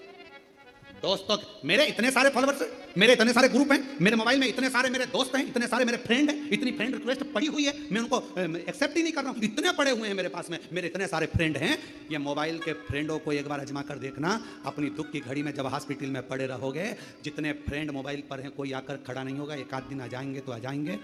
दोस्तों, मेरे इतने सारे फॉलोअर्स, मेरे इतने सारे ग्रुप हैं, मेरे मोबाइल में इतने सारे मेरे दोस्त हैं, इतने सारे मेरे फ्रेंड हैं, इतनी फ्रेंड रिक्वेस्ट पड़ी हुई है, मैं उनको एक्सेप्ट ही नहीं कर रहा हूं। इतने पड़े हुए हैं मेरे पास में, मेरे इतने सारे फ्रेंड हैं। ये मोबाइल के फ्रेंडों को एक बार आजमा कर देखना, अपनी दुख की घड़ी में जब हॉस्पिटल में पड़े रहोगे, जितने फ्रेंड मोबाइल पर हैं कोई आकर खड़ा नहीं होगा। एक आध दिन आ जाएंगे तो आ जाएंगे,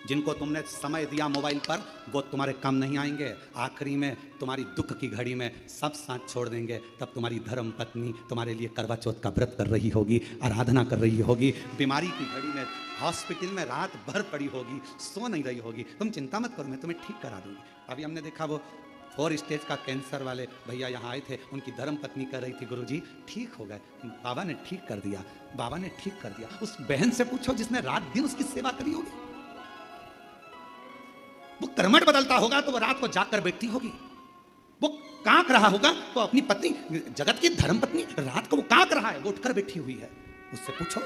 जिनको तुमने समय दिया मोबाइल पर वो तुम्हारे काम नहीं आएंगे। आखिरी में तुम्हारी दुख की घड़ी में सब साथ छोड़ देंगे। तब तुम्हारी धर्म पत्नी तुम्हारे लिए करवा चौथ का व्रत कर रही होगी, आराधना कर रही होगी, बीमारी की घड़ी में हॉस्पिटल में रात भर पड़ी होगी, सो नहीं रही होगी। तुम चिंता मत करो, मैं तुम्हें ठीक करा दूंगी। अभी हमने देखा वो 4 स्टेज का कैंसर वाले भैया यहाँ आए थे, उनकी धर्म पत्नी कह रही थी गुरुजी ठीक हो गए, बाबा ने ठीक कर दिया, बाबा ने ठीक कर दिया। उस बहन से पूछो जिसने रात दिन उसकी सेवा करी होगी, वो कर्मठ बदलता होगा तो वो रात को जाग कर बैठती होगी, वो कांक रहा होगा तो अपनी पत्नी, जगत की धर्म पत्नी, रात को वो कांक रहा है, वो उठकर बैठी हुई है, उससे पूछो।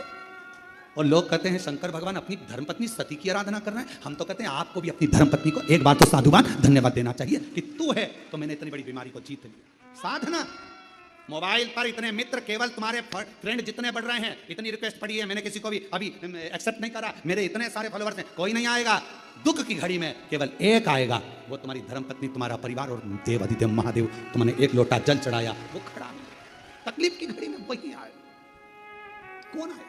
और लोग कहते हैं शंकर भगवान अपनी धर्म पत्नी सती की आराधना कर रहे हैं। हम तो कहते हैं आपको भी अपनी धर्म पत्नी को एक बार तो साधुवान धन्यवाद देना चाहिए कि तू है तो मैंने इतनी बड़ी बीमारी को जीत लिया। साधना। मोबाइल पर इतने मित्र, केवल तुम्हारे फ्रेंड जितने बढ़ रहे हैं, इतनी रिक्वेस्ट पड़ी है, मैंने किसी को भी अभी एक्सेप्ट नहीं करा, मेरे इतने सारे फॉलोअर्स हैं, कोई नहीं आएगा। दुख की घड़ी में केवल एक आएगा, वो तुम्हारी धर्म पत्नी, तुम्हारा परिवार और देव अधिदेव महादेव। तुमने एक लोटा जल चढ़ाया, वो खड़ा। तकलीफ की घड़ी में वही आए, कौन आए?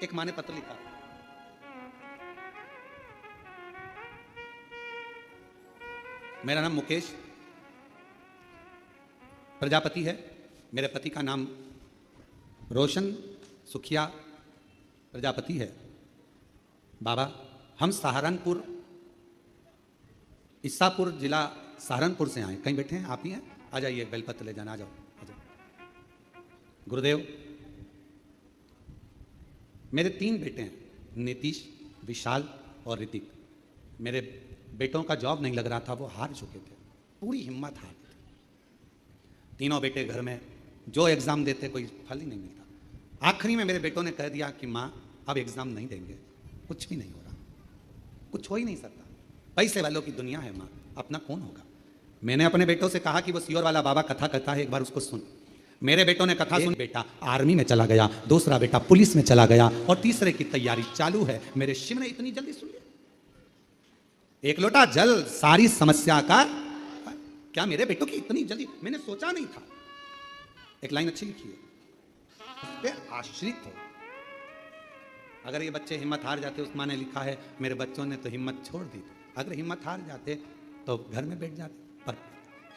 एक माँ ने पत्र लिखा, मेरा नाम मुकेश प्रजापति है, मेरे पति का नाम रोशन सुखिया प्रजापति है। बाबा, हम सहारनपुर, ईसापुर जिला सहारनपुर से आए। कहीं बैठे हैं? आप ही हैं? आ जाइए, एक बेलपत्र ले जाना, आ जाओ, आ जाओ। गुरुदेव, मेरे 3 बेटे हैं, नीतीश, विशाल और ऋतिक। मेरे बेटों का जॉब नहीं लग रहा था, वो हार चुके थे, पूरी हिम्मत हार। तीनों बेटे घर में, जो एग्ज़ाम देते कोई फल ही नहीं मिलता। आखिरी में मेरे बेटों ने कह दिया कि माँ अब एग्ज़ाम नहीं देंगे, कुछ भी नहीं हो रहा, कुछ हो ही नहीं सकता, पैसे वालों की दुनिया है माँ, अपना कौन होगा। मैंने अपने बेटों से कहा कि वो सियोर वाला बाबा कथा कहता है, एक बार उसको सुन। मेरे बेटों ने कथा सुन, बेटा आर्मी में चला गया, दूसरा बेटा पुलिस में चला गया और तीसरे की तैयारी चालू है। मेरे शिव ने इतनी जल्दी सुन लिया। एक लोटा जल सारी समस्या का, क्या मेरे बेटों की इतनी जल्दी? मैंने सोचा नहीं था। एक लाइन अच्छी लिखी है, उस पे आश्रित हो। अगर ये बच्चे हिम्मत हार जाते, उस माँ ने लिखा है मेरे बच्चों ने तो हिम्मत छोड़ दी, अगर हिम्मत हार जाते तो घर में बैठ जाते, पर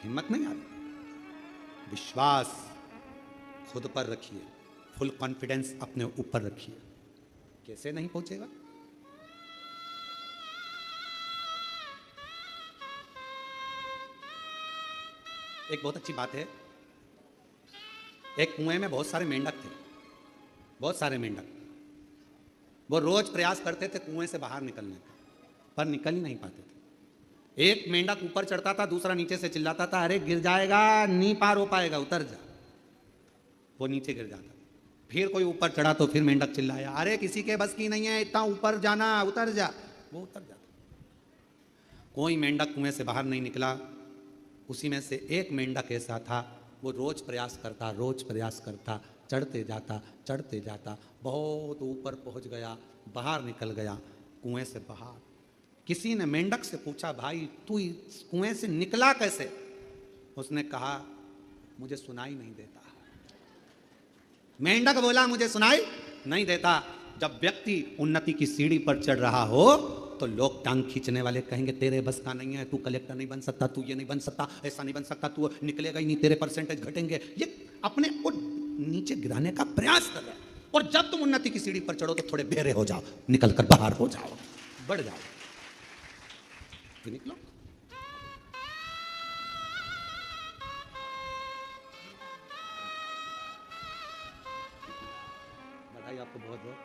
हिम्मत नहीं हारी। विश्वास खुद पर रखिए, फुल कॉन्फिडेंस अपने ऊपर रखिए, कैसे नहीं पहुंचेगा। एक बहुत अच्छी बात है, एक कुएं में बहुत सारे मेंढक थे, बहुत सारे मेंढक। वो रोज प्रयास करते थे कुएं से बाहर निकलने का, पर निकल ही नहीं पाते थे। एक मेंढक ऊपर चढ़ता था, दूसरा नीचे से चिल्लाता था, अरे गिर जाएगा, नहीं पार हो पाएगा, उतर जा। वो नीचे गिर जाता। फिर कोई ऊपर चढ़ा तो फिर मेंढक चिल्लाया, अरे किसी के बस की नहीं है इतना ऊपर जाना, उतर जा। वो उतर जाता। कोई मेंढक कुएं से बाहर नहीं निकला। उसी में से एक मेंढक ऐसा था, वो रोज प्रयास करता, चढ़ते जाता, बहुत ऊपर पहुंच गया, बाहर निकल गया कुएं से बाहर। किसी ने मेंढक से पूछा, भाई तू इस कुएं से निकला कैसे? उसने कहा, मुझे सुनाई नहीं देता। मेंढक बोला, मुझे सुनाई नहीं देता। जब व्यक्ति उन्नति की सीढ़ी पर चढ़ रहा हो तो लोग टांग खींचने वाले कहेंगे, तेरे बस का नहीं है, तू कलेक्टर नहीं बन सकता, तू ये नहीं बन सकता, ऐसा नहीं बन सकता, तू निकलेगा ही नहीं, तेरे परसेंटेज घटेंगे। ये अपने को नीचे गिराने का प्रयास कर रहे हैं। और जब तुम उन्नति की सीढ़ी पर चढ़ो तो थोड़े बेरे हो जाओ, निकल कर बाहर हो जाओ, बढ़ जाओ, तो निकलो। बधाई आपको बहुत बहुत।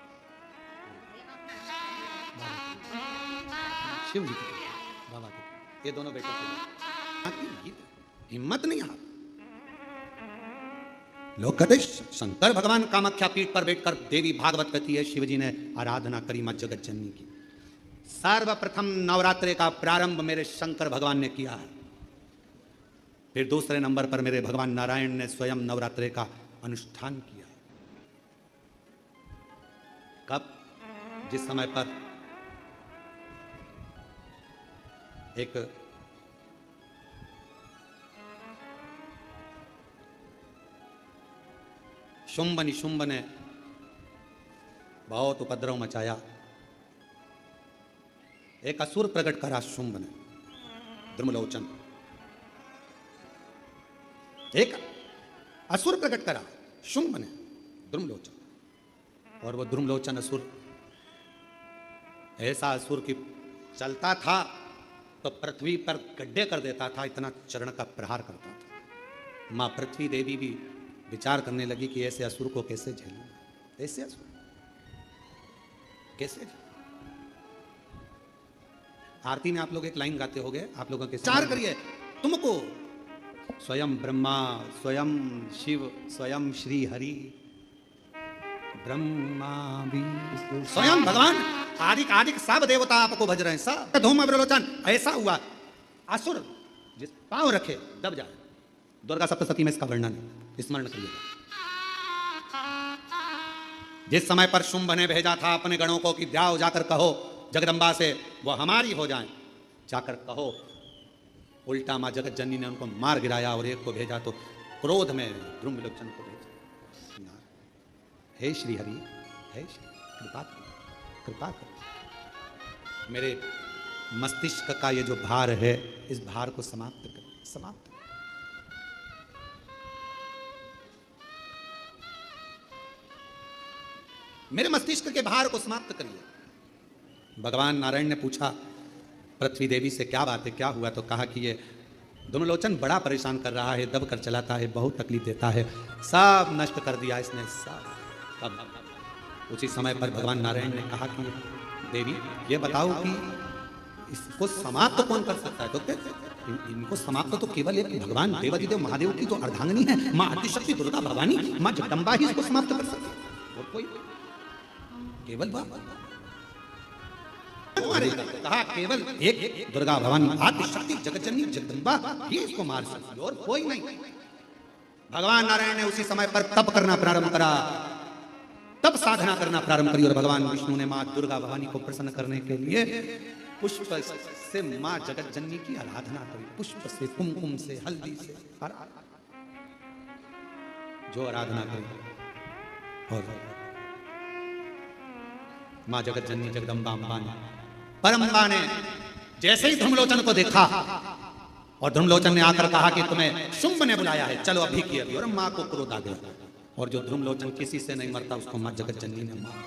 शिव जी की बाबा की, ये दोनों बेटों के हिम्मत नहीं हार। लोग कहते शंकर भगवान कामाख्या पीठ पर बैठकर, देवी भागवत कहती है, शिवजी ने आराधना करी मां जगत जननी की। सर्वप्रथम नवरात्रि का प्रारंभ मेरे शंकर भगवान ने किया है। फिर दूसरे नंबर पर मेरे भगवान नारायण ने स्वयं नवरात्रि का अनुष्ठान किया। कब? जिस समय पर एक शुंभ निशुंभ ने बहुत उपद्रव मचाया। एक असुर प्रकट करा शुंभ ने, द्रुमलोचन। एक असुर प्रकट करा शुंभ ने, द्रुमलोचन। और वो द्रुमलोचन असुर ऐसा असुर की चलता था तो पृथ्वी पर गड्ढे कर देता था, इतना चरण का प्रहार करता था। मां पृथ्वी देवी भी विचार करने लगी कि ऐसे असुर को कैसे झेलूं, ऐसे असुर कैसे झेलूं। आरती में आप लोग एक लाइन गाते होंगे, आप लोगों के विचार करिए, तुमको स्वयं ब्रह्मा, स्वयं शिव, स्वयं श्री हरि, ब्रह्मा भी स्वयं भगवान आदिक आदिक सब देवता आपको भज रहे हैं, सब धूम अवलोचन। ऐसा हुआ असुर जिस पांव रखे दब जाए। दुर्गा सप्तशती में इसका वर्णन स्मरण करिएगा। जिस समय पर शुंभ ने भेजा था अपने गणों को कि जाओ जाकर कहो जगदम्बा से वो हमारी हो जाएं, जाकर कहो, उल्टा मां जगत जननी ने उनको मार गिराया और एक को भेजा तो क्रोध में द्रुमलोचन को भेजा। हे श्री हरि, हे श्री कृपा करो, कृपा करो। मेरे मस्तिष्क का ये जो भार है, इस भार को समाप्त कर, समाप्त। मेरे मस्तिष्क के भार को समाप्त करिए। भगवान नारायण ने पूछा पृथ्वी देवी से, क्या बात है, क्या हुआ? तो कहा कि ये द्रुमलोचन बड़ा परेशान कर रहा है, दब कर चलाता है, बहुत तकलीफ देता है, सब नष्ट कर दिया इसने, सब। तब उसी समय पर भगवान नारायण ने कहा कि देवी ये बताओ कि इसको समाप्त कौन कर सकता है? तो इनको समाप्त तो केवल एक भगवान देवादिदेव महादेव की तो अर्धांगिनी है, मां आदिशक्ति दुर्गा भवानी, मां जगदम्बा ही इसको समाप्त कर सकती है, और कोई केवल कहा केवल एक दुर्गा भवानी आदिशक्ति जगतजननी जगदम्बा ही इसको मार सकती, और कोई नहीं। भगवान नारायण ने उसी समय पर तप करना प्रारंभ करा, तब साधना करना प्रारंभ करी, और भगवान विष्णु ने मां दुर्गा भवानी को प्रसन्न करने के लिए पुष्प से मां जगत जननी की आराधना करी, पुष्प से, कुमकुम से, हल्दी से, जो आराधना करी। और मां जगत जननी जगदम्बा अम्बा ने, परम्बा ने जैसे ही धूमलोचन को देखा, और धूमलोचन ने आकर कहा कि तुम्हें शुंभ ने बुलाया है, चलो अभी की अभी, और मां को क्रोध आ गया। और जो धूमलोचन किसी से नहीं मरता उसको मां जगत जननी ने मारा।